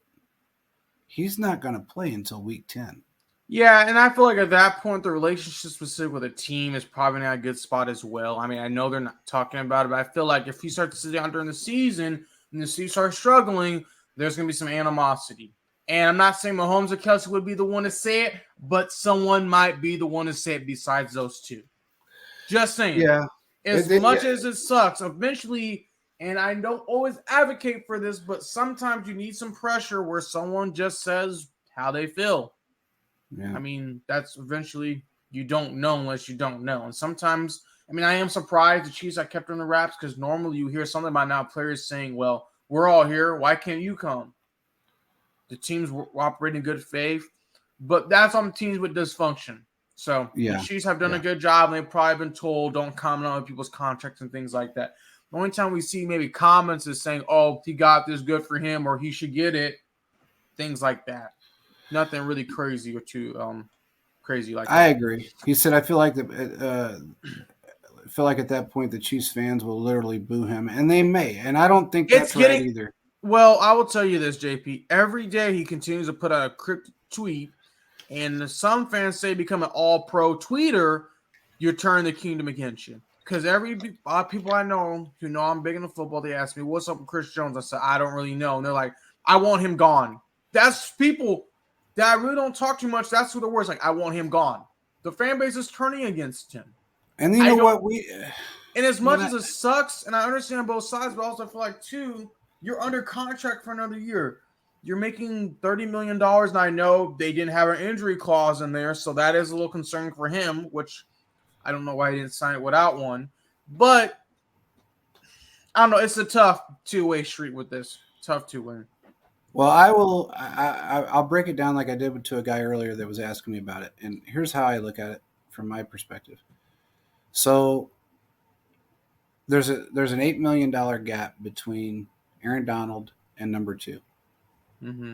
S1: he's not going to play until week 10.
S2: Yeah, and I feel like at that point, the relationship specific with a team is probably not a good spot as well. I mean, I know they're not talking about it, but I feel like if he starts to sit down during the season and the Chiefs start struggling, there's going to be some animosity. And I'm not saying Mahomes or Kelsey would be the one to say it, but someone might be the one to say it besides those two. Just saying.
S1: Yeah.
S2: As much as it sucks, eventually, and I don't always advocate for this, but sometimes you need some pressure where someone just says how they feel.
S1: Yeah.
S2: I mean, that's eventually you don't know unless you don't know. And sometimes, I mean, I am surprised the Chiefs I kept on the wraps because normally you hear something about now players saying, well, we're all here. Why can't you come? The teams were operating in good faith. But that's on teams with dysfunction. So the Chiefs have done a good job. And they've probably been told don't comment on people's contracts and things like that. The only time we see maybe comments is saying, oh, he got this, good for him, or he should get it. Things like that. Nothing really crazy or too crazy like that.
S1: I agree. He said, I feel like at that point the Chiefs fans will literally boo him, and they may. And I don't think that's right either.
S2: Well, I will tell you this, JP. Every day he continues to put out a cryptic tweet, and some fans say become an all-pro tweeter, you're turning the kingdom against you. Because a lot of people I know who know I'm big into football, they ask me, what's up with Chris Jones? I said, I don't really know. And they're like, I want him gone. That's people that I really don't talk too much. That's what the word's like. I want him gone. The fan base is turning against him.
S1: And you know what?
S2: And as much as it sucks, and I understand both sides, but also I feel like, too, you're under contract for another year. You're making $30 million, and I know they didn't have an injury clause in there, so that is a little concerning for him, which I don't know why he didn't sign it without one. But, I don't know. It's a tough two-way street with this. Tough two-way.
S1: Well, I'll break it down like I did to a guy earlier that was asking me about it. And here's how I look at it from my perspective. So there's an $8 million gap between Aaron Donald and number 2,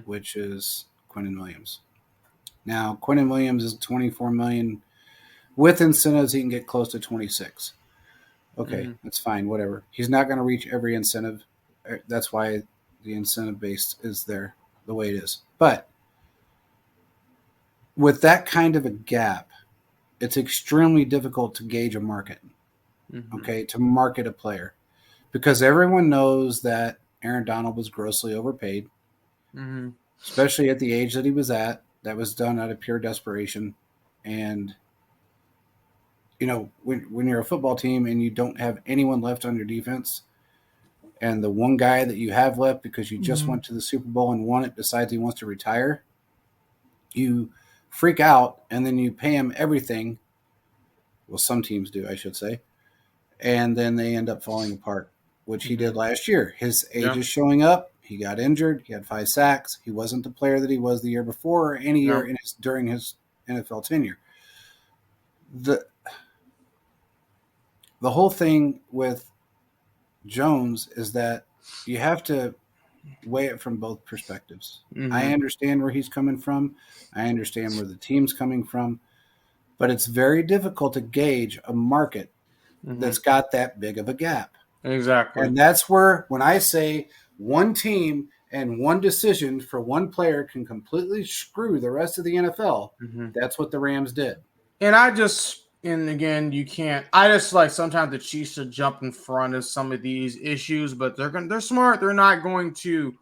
S1: which is Quinnen Williams. Now, Quinnen Williams is $24 million. With incentives, he can get close to 26. Okay, that's fine, whatever. He's not going to reach every incentive. That's why the incentive base is there the way it is. But with that kind of a gap, it's extremely difficult to gauge a market, okay, to market a player. Because everyone knows that Aaron Donald was grossly overpaid, especially at the age that he was at. That was done out of pure desperation. And, when you're a football team and you don't have anyone left on your defense, and the one guy that you have left because you just went to the Super Bowl and won it decides he wants to retire, you freak out and then you pay him everything. Well, some teams do, I should say. And then they end up falling apart, which he did last year. His age is showing up. He got injured. He had 5 sacks. He wasn't the player that he was the year before or any year during his NFL tenure. The whole thing with Jones is that you have to weigh it from both perspectives. I understand where he's coming from. I understand where the team's coming from. But it's very difficult to gauge a market that's got that big of a gap.
S2: Exactly.
S1: And that's where, when I say one team and one decision for one player can completely screw the rest of the NFL, that's what the Rams did.
S2: And again, you can't. I just like sometimes the Chiefs should jump in front of some of these issues, but they're smart. They're not going to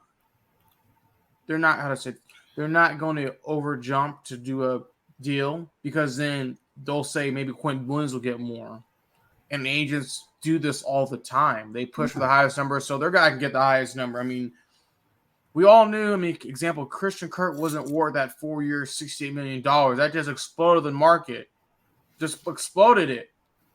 S2: over jump to do a deal because then they'll say maybe Quentin Williams will get more. And agents do this all the time. They push for the highest number, so their guy can get the highest number. I mean, we all knew. Example, Christian Kirk wasn't worth that 4-year, $68 million. That just exploded the market. Just exploded it.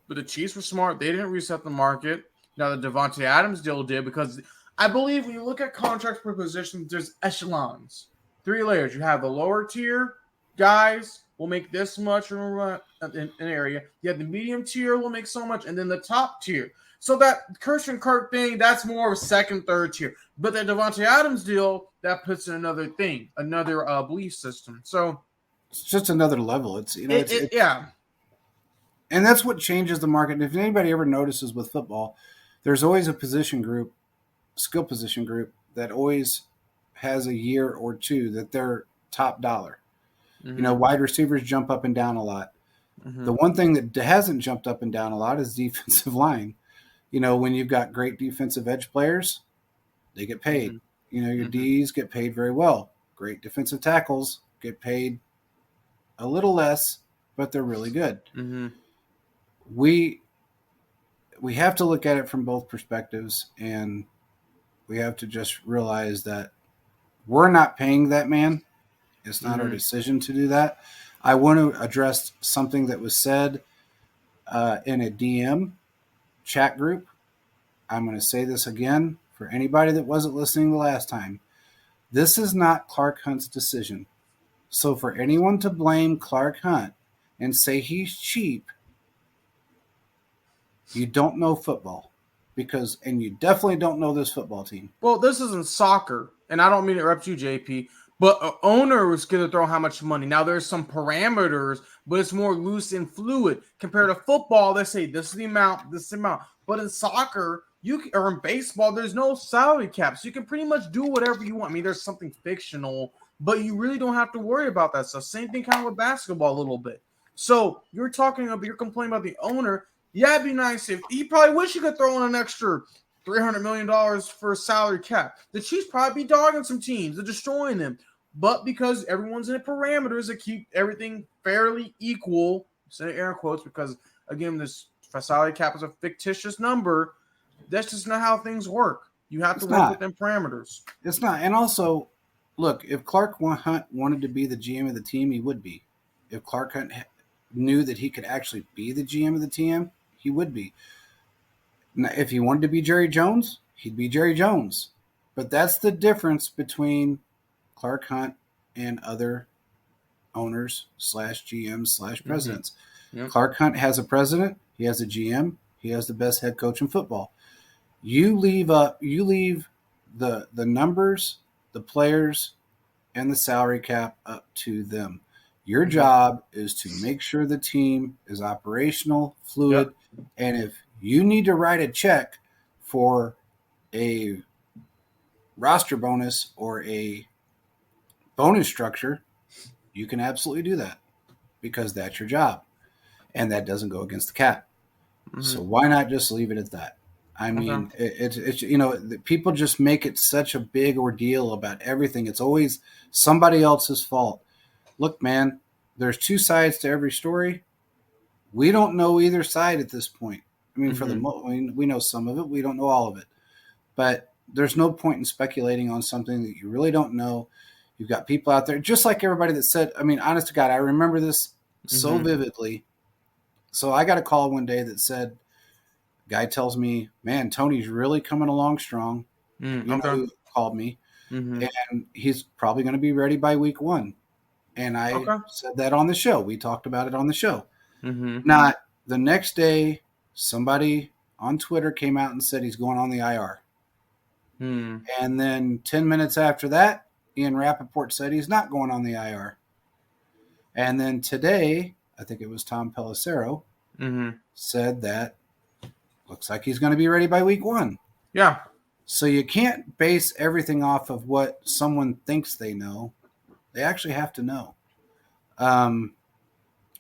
S2: But the Chiefs were smart. They didn't reset the market. Now the Devontae Adams deal did because I believe when you look at contracts per position, there's echelons, 3 layers. You have the lower tier guys will make this much in an area. You have the medium tier will make so much, and then the top tier. So that Christian Kirk thing, that's more of a second, third tier. But the Devontae Adams deal, that puts in another thing, another belief system. So
S1: it's just another level. It's
S2: yeah.
S1: And that's what changes the market. And if anybody ever notices with football, there's always a position group, skill position group, that always has a year or two that they're top dollar.
S2: Mm-hmm.
S1: Wide receivers jump up and down a lot.
S2: Mm-hmm.
S1: The one thing that hasn't jumped up and down a lot is defensive line. When you've got great defensive edge players, they get paid.
S2: Mm-hmm.
S1: Your Ds get paid very well. Great defensive tackles get paid a little less, but they're really good.
S2: Mm-hmm.
S1: We have to look at it from both perspectives, and we have to just realize that we're not paying that man. It's not our decision to do that. I want to address something that was said in a DM chat group. I'm going to say this again for anybody that wasn't listening the last time. This is not Clark Hunt's decision. So for anyone to blame Clark Hunt and say he's cheap, you don't know football. And you definitely don't know this football team.
S2: Well, this isn't soccer, and I don't mean to interrupt you, JP, but an owner is going to throw how much money. Now, there's some parameters, but it's more loose and fluid. Compared to football, they say this is the amount, this is the amount. But in soccer, or in baseball, there's no salary cap, so you can pretty much do whatever you want. I mean, there's something fictional, but you really don't have to worry about that stuff. Same thing kind of with basketball a little bit. So you're complaining about the owner. Yeah, it'd be nice if he probably wish he could throw in an extra $300 million for a salary cap. The Chiefs probably be dogging some teams, they're destroying them. But because everyone's in the parameters that keep everything fairly equal, say air quotes, because again, this salary cap is a fictitious number. That's just not how things work. You have to work within parameters.
S1: It's not. And also, look, if Clark Hunt wanted to be the GM of the team, he would be. If Clark Hunt knew that he could actually be the GM of the team, he would be. Now, if he wanted to be Jerry Jones, he'd be Jerry Jones. But that's the difference between Clark Hunt and other owners / GMs / presidents. Mm-hmm. Yep. Clark Hunt has a president. He has a GM. He has the best head coach in football. You leave the numbers, the players, and the salary cap up to them. Your job is to make sure the team is operational, fluid, and if you need to write a check for a roster bonus or a bonus structure, you can absolutely do that because that's your job, and that doesn't go against the cap. Mm-hmm. So why not just leave it at that? I mean, it's people just make it such a big ordeal about everything. It's always somebody else's fault. Look, man, there's two sides to every story. We don't know either side at this point. I mean, we know some of it. We don't know all of it. But there's no point in speculating on something that you really don't know. You've got people out there, just like everybody that said, I mean, honest to God, I remember this so vividly. So I got a call one day that said, guy tells me, man, Tony's really coming along strong. You know who called me. And he's probably going to be ready by week 1. And I said that on the show. We talked about it on the show. Not the next day, somebody on Twitter came out and said he's going on the IR. And then 10 minutes after that, Ian Rappaport said he's not going on the IR. And then today, I think it was Tom Pelissero, said that looks like he's going to be ready by week 1.
S2: Yeah.
S1: So you can't base everything off of what someone thinks they know. They actually have to know.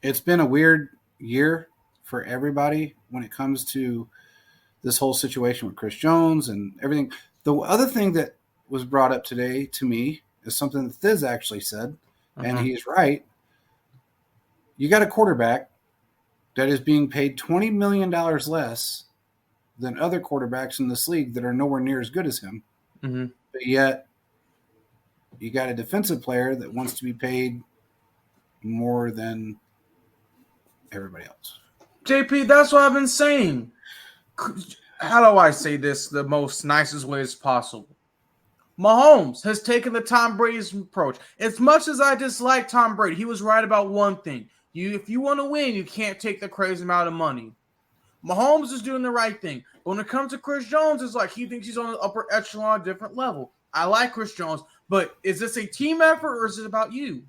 S1: It's been a weird year for everybody when it comes to this whole situation with Chris Jones and everything. The other thing that was brought up today to me is something that Thiz actually said, and he's right. You got a quarterback that is being paid $20 million less than other quarterbacks in this league that are nowhere near as good as him. But yet you got a defensive player that wants to be paid more than everybody else.
S2: JP, that's what I've been saying. how do I say this the most nicest way as possible? Mahomes has taken the Tom Brady's approach. As much as I dislike Tom Brady, he was right about one thing. If you want to win, you can't take the crazy amount of money. Mahomes is doing the right thing. But when it comes to Chris Jones, it's like he thinks he's on the upper echelon, different level. I like Chris Jones, but is this a team effort or is it about you?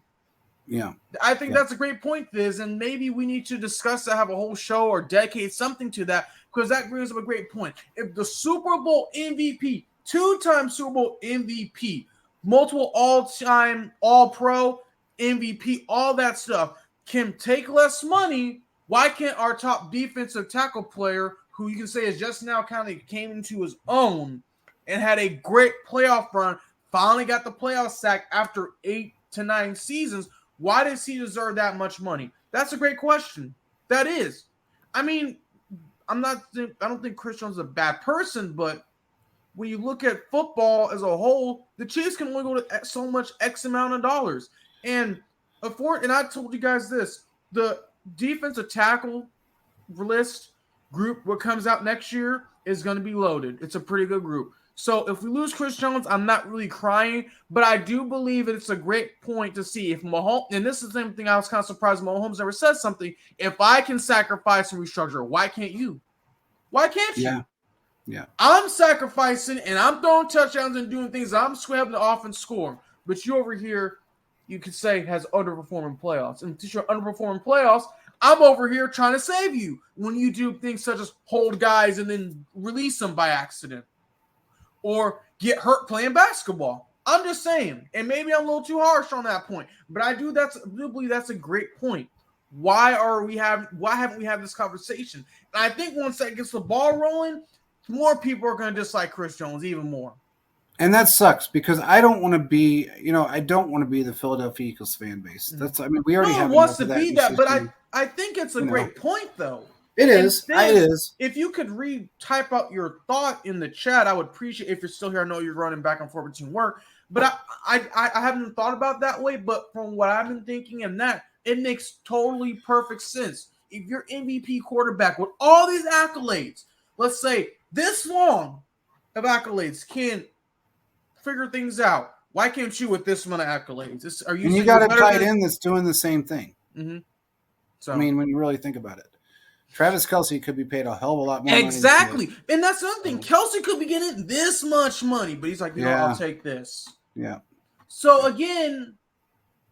S1: Yeah.
S2: I think that's a great point, Viz, and maybe we need to discuss that, have a whole show or dedicate something to that, because that brings up a great point. If the Super Bowl MVP, two-time Super Bowl MVP, multiple all-time All-Pro MVP, all that stuff, can take less money, why can't our top defensive tackle player, who you can say is just now kind of came into his own and had a great playoff run, finally got the playoff sack after 8 to 9 seasons, why does he deserve that much money? That's a great question. That is. I mean, I don't think Chris Jones is a bad person, but when you look at football as a whole, the Chiefs can only go to so much X amount of dollars. And I told you guys this, the defensive tackle list group, what comes out next year, is going to be loaded. It's a pretty good group. So if we lose Chris Jones, I'm not really crying, but I do believe it's a great point to see if Mahomes, and this is the same thing I was kind of surprised Mahomes never said something. If I can sacrifice and restructure, why can't you? Why can't you?
S1: Yeah.
S2: I'm sacrificing and I'm throwing touchdowns and doing things. I'm swabbing the offense score. But you over here, you could say, has underperforming playoffs. And since you're underperforming playoffs, I'm over here trying to save you when you do things such as hold guys and then release them by accident. Or get hurt playing basketball. I'm just saying, and maybe I'm a little too harsh on that point, but I do believe that's a great point. Why haven't we had this conversation? And I think once that gets the ball rolling, more people are going to dislike Chris Jones even more.
S1: And that sucks because I don't want to be the Philadelphia Eagles fan base. We already have.
S2: No one wants to be that, but I think it's a great point though.
S1: It is. It is.
S2: If you could type out your thought in the chat, I would appreciate. If you're still here, I know you're running back and forth between work, but I haven't thought about it that way. But from what I've been thinking, and that it makes totally perfect sense. If you're MVP quarterback with all these accolades, let's say this long of accolades, can figure things out. Why can't you with this amount of accolades?
S1: You got a tight end that's doing the same thing.
S2: Mm-hmm. So
S1: when you really think about it. Travis Kelce could be paid a hell of a lot more
S2: exactly. Money. And that's another thing. Kelce could be getting this much money, but he's like, I'll take this.
S1: Yeah.
S2: So, again,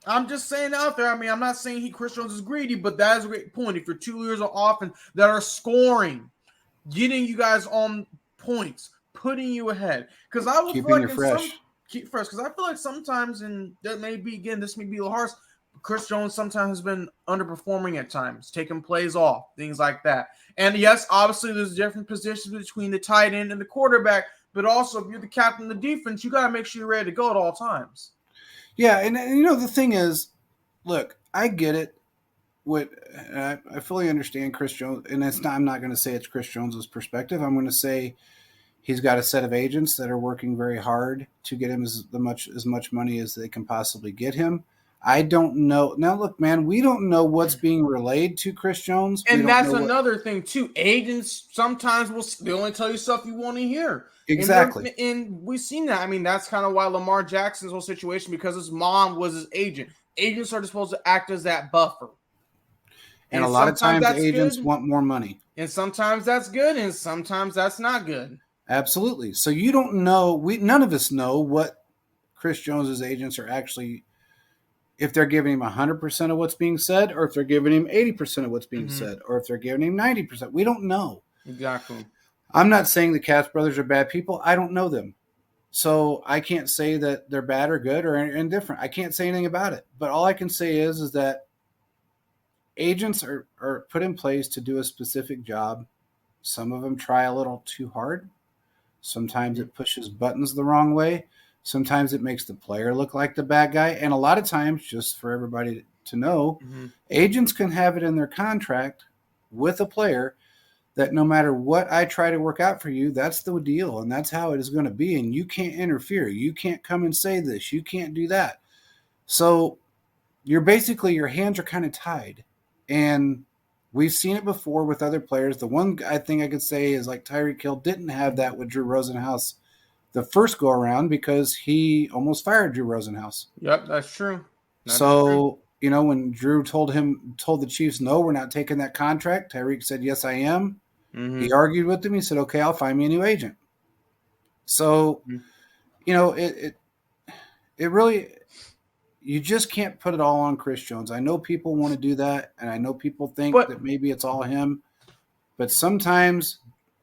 S2: I'm just saying out there, I'm not saying Chris Jones is greedy, but that is a great point. If you're 2 years of offense that are scoring, getting you guys on points, putting you ahead. Because I will
S1: keeping you fresh.
S2: Because I feel like sometimes, and this may be a little harsh, Chris Jones sometimes has been underperforming at times, taking plays off, things like that. And yes, obviously there's different positions between the tight end and the quarterback, but also if you're the captain of the defense, you got to make sure you're ready to go at all times.
S1: Yeah, and the thing is, look, I get it. I fully understand Chris Jones, and I'm not going to say it's Chris Jones's perspective. I'm going to say he's got a set of agents that are working very hard to get him as much money as they can possibly get him. I don't know. Now, look, man, we don't know what's being relayed to Chris Jones.
S2: And that's another thing, too. Agents sometimes they only tell you stuff you want to hear.
S1: Exactly.
S2: And we've seen that. That's kind of why Lamar Jackson's whole situation, because his mom was his agent. Agents are supposed to act as that buffer.
S1: And a lot of times agents want more money.
S2: And sometimes that's good, and sometimes that's not good.
S1: Absolutely. So you don't know. None of us know what Chris Jones's agents are actually, if they're giving him 100% of what's being said, or if they're giving him 80% of what's being said, or if they're giving him 90%. We don't know.
S2: Exactly.
S1: I'm not saying the Katz brothers are bad people. I don't know them. So I can't say that they're bad or good or indifferent. I can't say anything about it. But all I can say is that agents are put in place to do a specific job. Some of them try a little too hard. Sometimes it pushes buttons the wrong way. Sometimes it makes the player look like the bad guy. And a lot of times, just for everybody to know, agents can have it in their contract with a player that no matter what I try to work out for you, that's the deal. And that's how it is going to be. And you can't interfere. You can't come and say this. You can't do that. So your hands are kind of tied. And we've seen it before with other players. The one thing I could say is like Tyreek Hill didn't have that with Drew Rosenhaus the first go around because he almost fired Drew Rosenhaus.
S2: Yep, that's true. That is true.
S1: So, you know, when Drew told the Chiefs, no, we're not taking that contract, Tyreek said, yes, I am. He argued with him. He said, okay, I'll find me a new agent. So, you know, it really, you just can't put it all on Chris Jones. I know people want to do that, and I know people think that maybe it's all him, but sometimes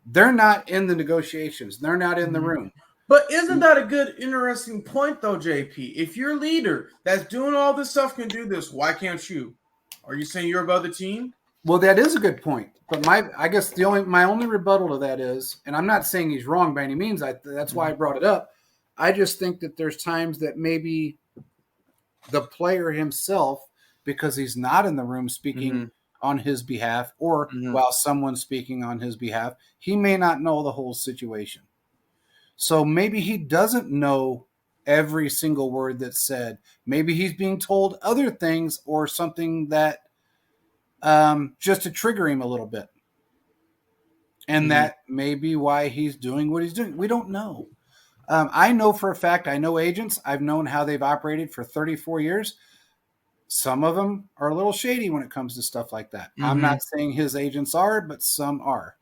S1: they're not in the negotiations. They're not in the room.
S2: But isn't that a good, interesting point, though, JP? If your leader that's doing all this stuff can do this, why can't you? Are you saying you're above the team?
S1: Well, that is a good point. But I guess my only rebuttal to that is, and I'm not saying he's wrong by any means. That's why I brought it up. I just think that there's times that maybe the player himself, because he's not in the room speaking on his behalf, or while someone's speaking on his behalf, he may not know the whole situation. So maybe he doesn't know every single word that's said. Maybe he's being told other things or something that just to trigger him a little bit. And that may be why he's doing what he's doing. We don't know. I know for a fact, I know agents. I've known how they've operated for 34 years. Some of them are a little shady when it comes to stuff like that. I'm not saying his agents are, but some are.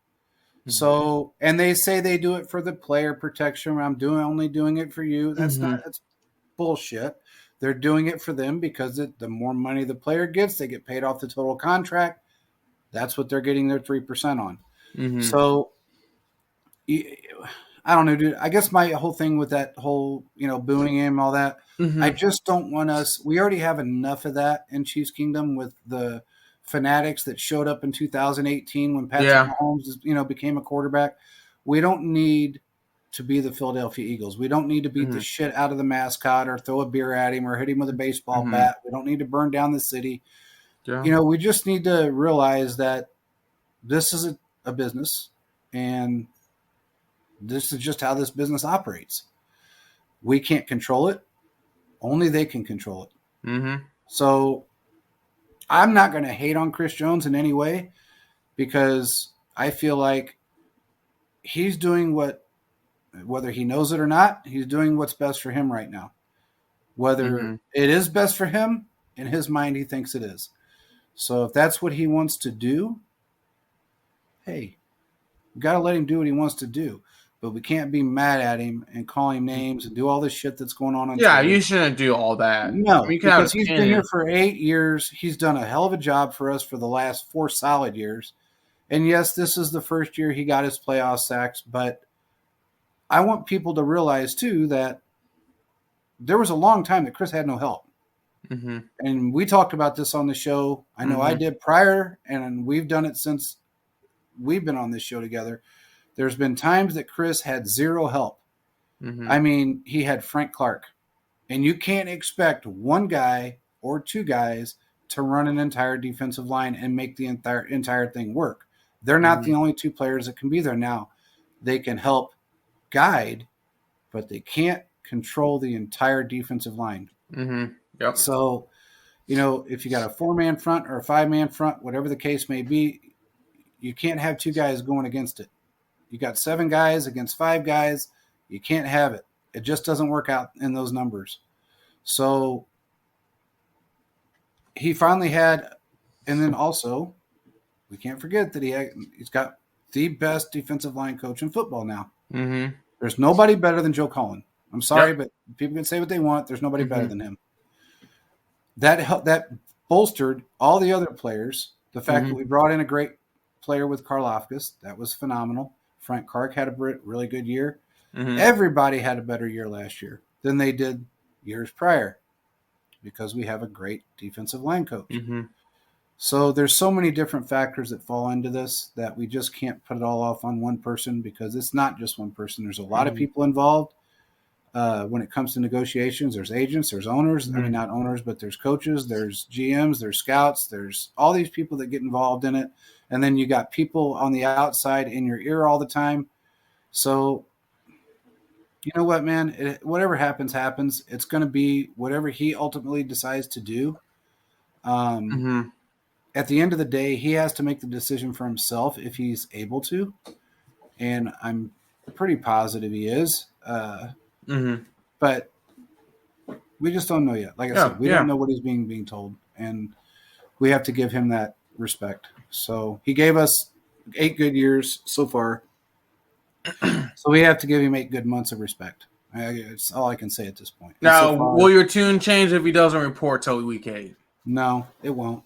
S1: So, and they say they do it for the player protection. I'm only doing it for you. That's bullshit. They're doing it for them because the more money the player gets, they get paid off the total contract. That's what they're getting their 3% on. So, I don't know, dude. I guess my whole thing with that whole, booing him, all that, I just don't want us. We already have enough of that in Chiefs Kingdom with the fanatics that showed up in 2018 when Patrick Mahomes, became a quarterback. We don't need to be the Philadelphia Eagles. We don't need to beat the shit out of the mascot or throw a beer at him or hit him with a baseball bat. We don't need to burn down the city. Yeah. We just need to realize that this is a business, and this is just how this business operates. We can't control it. Only they can control it. So I'm not going to hate on Chris Jones in any way because I feel like he's doing whether he knows it or not, he's doing what's best for him right now. Whether it is best for him, in his mind, he thinks it is. So if that's what he wants to do, hey, we got to let him do what he wants to do. But we can't be mad at him and call him names and do all this shit that's going on Twitter.
S2: You shouldn't do all that.
S1: No, because he's been here for 8 years. He's done a hell of a job for us for the last 4 solid years. And yes, this is the first year he got his playoff sacks, but I want people to realize, too, that there was a long time that Chris had no help. And we talked about this on the show. I know I did prior, and we've done it since we've been on this show together. There's been times that Chris had zero help. I mean, he had Frank Clark. And you can't expect one guy or two guys to run an entire defensive line and make the entire thing work. They're not the only two players that can be there now. They can help guide, but they can't control the entire defensive line.
S2: Yep.
S1: So, if you got a 4-man front or a 5-man front, whatever the case may be, you can't have two guys going against it. You got 7 guys against 5 guys. You can't have it. It just doesn't work out in those numbers. So he finally had, and then also, we can't forget that he's got the best defensive line coach in football now. There's nobody better than Joe Cullen. I'm sorry, but people can say what they want. There's nobody better than him. That bolstered all the other players. The fact that we brought in a great player with Karlaftis, that was phenomenal. Frank Clark had a really good year. Everybody had a better year last year than they did years prior because we have a great defensive line coach. So there's so many different factors that fall into this that we just can't put it all off on one person because it's not just one person. There's a lot of people involved when it comes to negotiations. There's agents, there's owners. I mean, not owners, but there's coaches, there's GMs, there's scouts, there's all these people that get involved in it. And then you got people on the outside in your ear all the time. So, you know what, man? Whatever happens, happens. It's going to be whatever he ultimately decides to do. And at the end of the day, he has to make the decision for himself if he's able to, and I'm pretty positive he is. But we just don't know yet. Like I
S2: Yeah,
S1: said, we don't
S2: yeah.
S1: know what he's being told, and we have to give him that respect. So he gave us 8 good years so far, so we have to give him 8 good months of respect. It's all I can say at this point. And so
S2: Now,
S1: far,
S2: will your tune change if he doesn't report till week 8?
S1: no, it won't.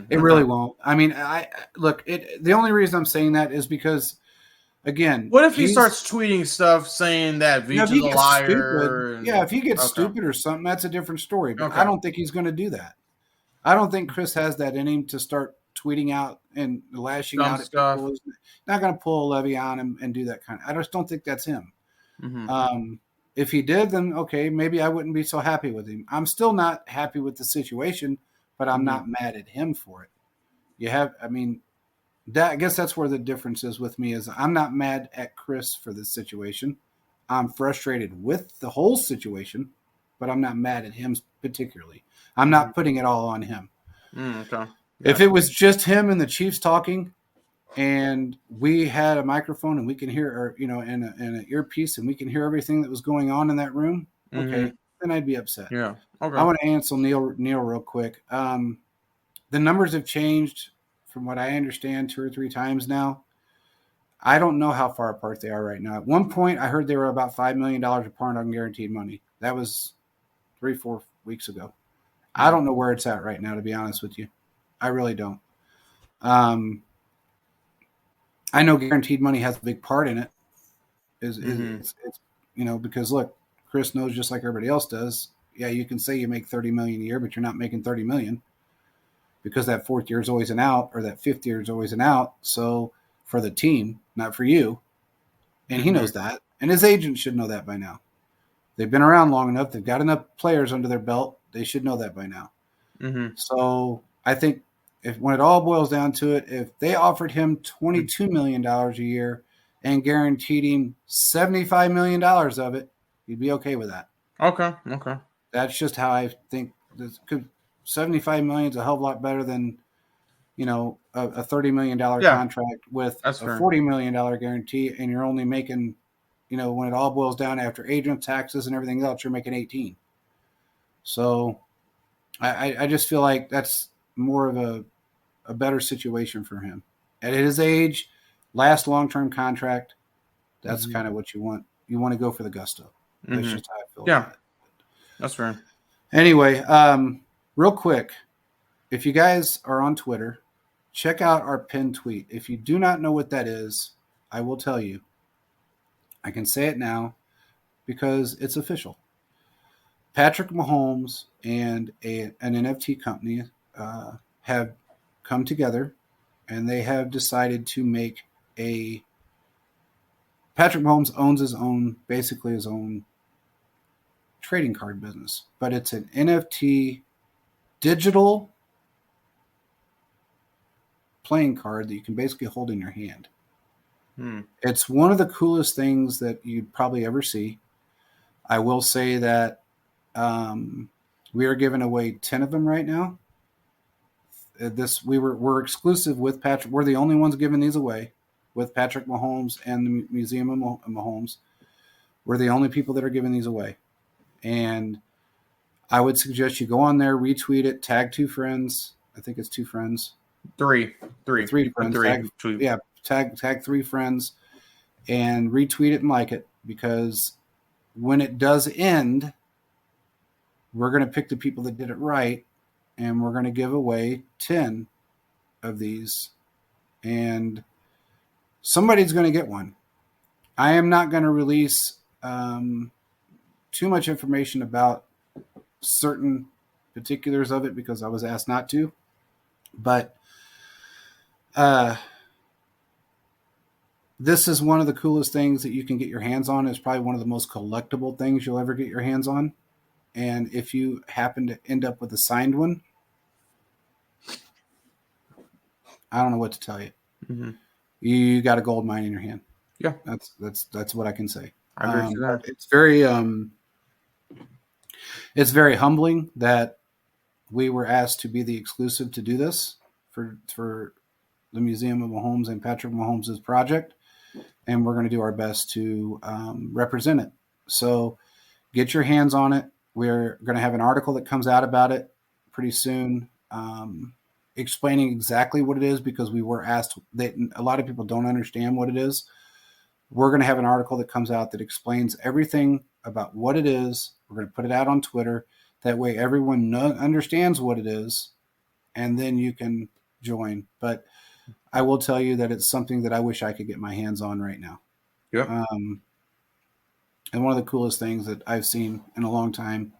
S1: It really
S2: Okay.
S1: won't. I mean, I look. The only reason I'm saying that is because, again,
S2: What if he
S1: he's
S2: starts tweeting stuff saying that
S1: if
S2: Veach is
S1: he
S2: a
S1: gets stupid,
S2: liar?
S1: yeah,
S2: And
S1: if he gets
S2: okay,
S1: stupid or something, that's a different story. But I
S2: okay,
S1: don't think he's going to do that. I don't think Chris has that in him to start tweeting out and lashing
S2: dumb
S1: out at
S2: stuff.
S1: people. He's not going to pull a levy on him and do that kind of. I just don't think that's him.
S2: Mm-hmm.
S1: If he did, then okay, maybe I wouldn't be so happy with him. I'm still not happy with the situation, but I'm
S2: Mm-hmm.
S1: not mad at him for it. I mean, that I guess that's where the difference is with me is I'm not mad at Chris for this situation. I'm frustrated with the whole situation, but I'm not mad at him particularly. I'm
S2: Mm-hmm.
S1: not putting it all on him.
S2: Okay.
S1: If it
S2: Gotcha.
S1: was just him and the Chiefs talking, and we had a microphone and we can hear, or and an earpiece and we can hear everything that was going on in that room,
S2: Mm-hmm.
S1: okay, then I'd be upset.
S2: Yeah.
S1: I
S2: Okay.
S1: want to answer Neil real quick. The numbers have changed from what I understand 2 or 3 times now. I don't know how far apart they are right now. At one point, I heard they were about $5 million apart on guaranteed money. That was 3 4 weeks ago. I
S2: Mm-hmm.
S1: don't know where it's at right now, to be honest with you. I really don't. Um, I know guaranteed money has a big part in it.
S2: Mm-hmm.
S1: It's because look, Chris knows just like everybody else does. Yeah, you can say you make 30 million a year, but you're not making 30 million because that fourth year is always an out, or that fifth year is always an out. So for the team, not for you, and he
S2: Mm-hmm.
S1: knows that, and his agent should know that by now. They've been around long enough. They've got enough players under their belt. They should know that by now.
S2: Mm-hmm.
S1: So I think if when it all boils down to it, if they offered him $22 million a year and guaranteed him $75 million of it, he'd be okay with that.
S2: Okay. Okay.
S1: That's just how I think. This could 75 million is a hell of a lot better than a $30 million
S2: Yeah,
S1: contract with
S2: that's
S1: a
S2: fair.
S1: $40 million guarantee, and you're only making, when it all boils down after agent taxes and everything else, you're making 18. So I just feel like that's more of a better situation for him at his age. Last long term contract. That's
S2: Mm-hmm.
S1: kind of what you want. You want to go for the gusto. That's
S2: Mm-hmm.
S1: just how I feel
S2: Yeah,
S1: about it.
S2: that's fair.
S1: Anyway, real quick, if you guys are on Twitter, check out our pinned tweet. If you do not know what that is, I will tell you. I can say it now because it's official. Patrick Mahomes and an NFT company have come together, and they have decided to make a. Patrick Mahomes owns basically his own trading card business, but it's an NFT digital playing card that you can basically hold in your hand.
S2: Hmm.
S1: It's one of the coolest things that you'd probably ever see. I will say that we are giving away 10 of them right now. We're exclusive with Patrick. We're the only ones giving these away with Patrick Mahomes and the Museum of Mahomes. We're the only people that are giving these away, and I would suggest you go on there, retweet it, tag 2 friends. I think it's 2 friends,
S2: Three,
S1: or
S2: three,
S1: 3 friends.
S2: three. Two.
S1: Tag 3 friends and retweet it and like it, because when it does end, we're going to pick the people that did it right, and we're going to give away 10 of these, and somebody's going to get one. I am not going to release too much information about certain particulars of it because I was asked not to, but uh, this is one of the coolest things that you can get your hands on. It's probably one of the most collectible things you'll ever get your hands on. And if you happen to end up with a signed one, I don't know what to tell you.
S2: Mm-hmm.
S1: You got a gold mine in your hand.
S2: Yeah,
S1: That's what I can say.
S2: I agree with
S1: But
S2: that.
S1: it's very humbling that we were asked to be the exclusive to do this for the Museum of Mahomes and Patrick Mahomes' project, and we're going to do our best to represent it. So get your hands on it. We're going to have an article that comes out about it pretty soon, explaining exactly what it is, because we were asked that a lot of people don't understand what it is. We're going to have an article that comes out that explains everything about what it is. We're going to put it out on Twitter. That way everyone understands what it is, and then you can join. But I will tell you that it's something that I wish I could get my hands on right now.
S2: Yeah.
S1: And one of the coolest things that I've seen in a long time.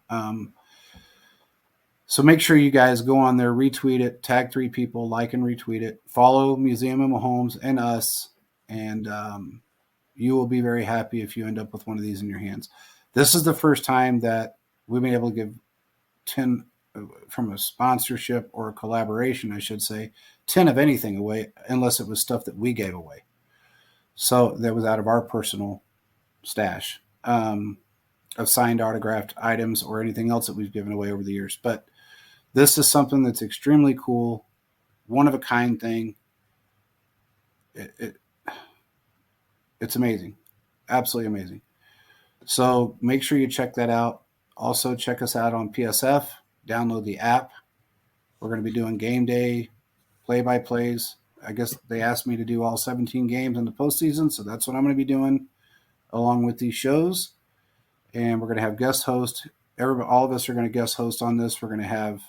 S1: So make sure you guys go on there, retweet it, tag 3 people, like and retweet it, follow Museum of Mahomes and us, and you will be very happy if you end up with one of these in your hands. This is the first time that we've been able to give 10 from a sponsorship or a collaboration, I should say, 10 of anything away, unless it was stuff that we gave away. So that was out of our personal stash of signed autographed items or anything else that we've given away over the years. But this is something that's extremely cool, one of a kind thing. It's amazing, absolutely amazing. So make sure you check that out. Also, check us out on PSF. Download the app. We're going to be doing game day play-by-plays. I guess they asked me to do all 17 games in the postseason, so that's what I'm going to be doing along with these shows. And we're going to have guest hosts. All of us are going to guest host on this. We're going to have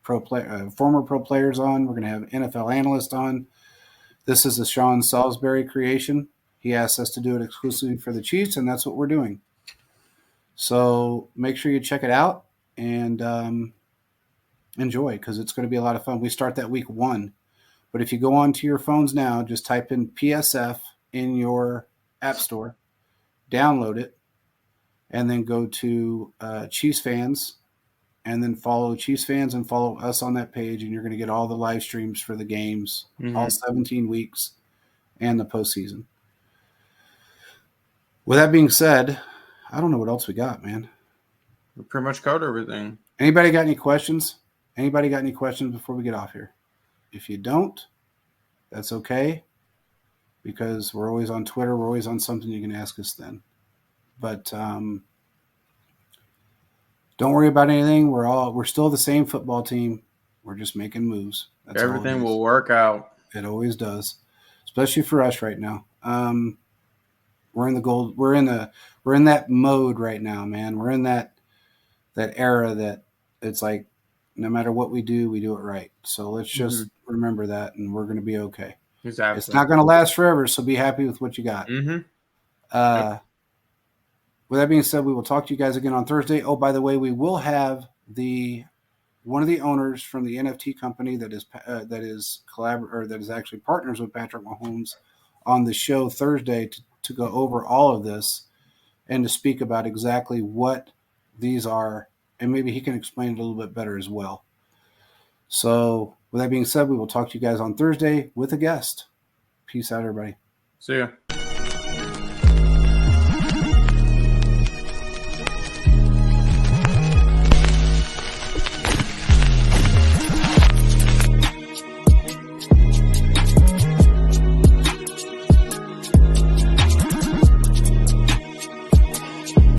S1: former pro players on. We're going to have NFL analysts on. This is a Sean Salisbury creation. He asked us to do it exclusively for the Chiefs, and that's what we're doing. So make sure you check it out and enjoy, because it's going to be a lot of fun. We start that week 1. But if you go onto your phones now, just type in PSF in your app store, download it, and then go to Chiefs Fans, and then follow Chiefs Fans and follow us on that page, and you're going to get all the live streams for the games, all 17 weeks, and the postseason. With that being said, I don't know what else we got, man.
S2: We pretty much covered everything.
S1: Anybody got any questions? Anybody got any questions before we get off here? If you don't, that's okay, because we're always on Twitter. We're always on something you can ask us then. But don't worry about anything. We're still the same football team. We're just making moves.
S2: That's everything will work out.
S1: It always does, especially for us right now. We're in the gold. We're in that mode right now, man. We're in that era that it's like, no matter what we do it right. So let's just remember that, and we're going to be okay.
S2: Exactly.
S1: It's not going to last forever, so be happy with what you got. With that being said, we will talk to you guys again on Thursday. Oh, by the way, we will have one of the owners from the NFT company that is actually partners with Patrick Mahomes on the show Thursday to go over all of this and to speak about exactly what these are, and maybe he can explain it a little bit better as well. So with that being said, we will talk to you guys on Thursday with a guest. Peace out, everybody.
S2: See ya.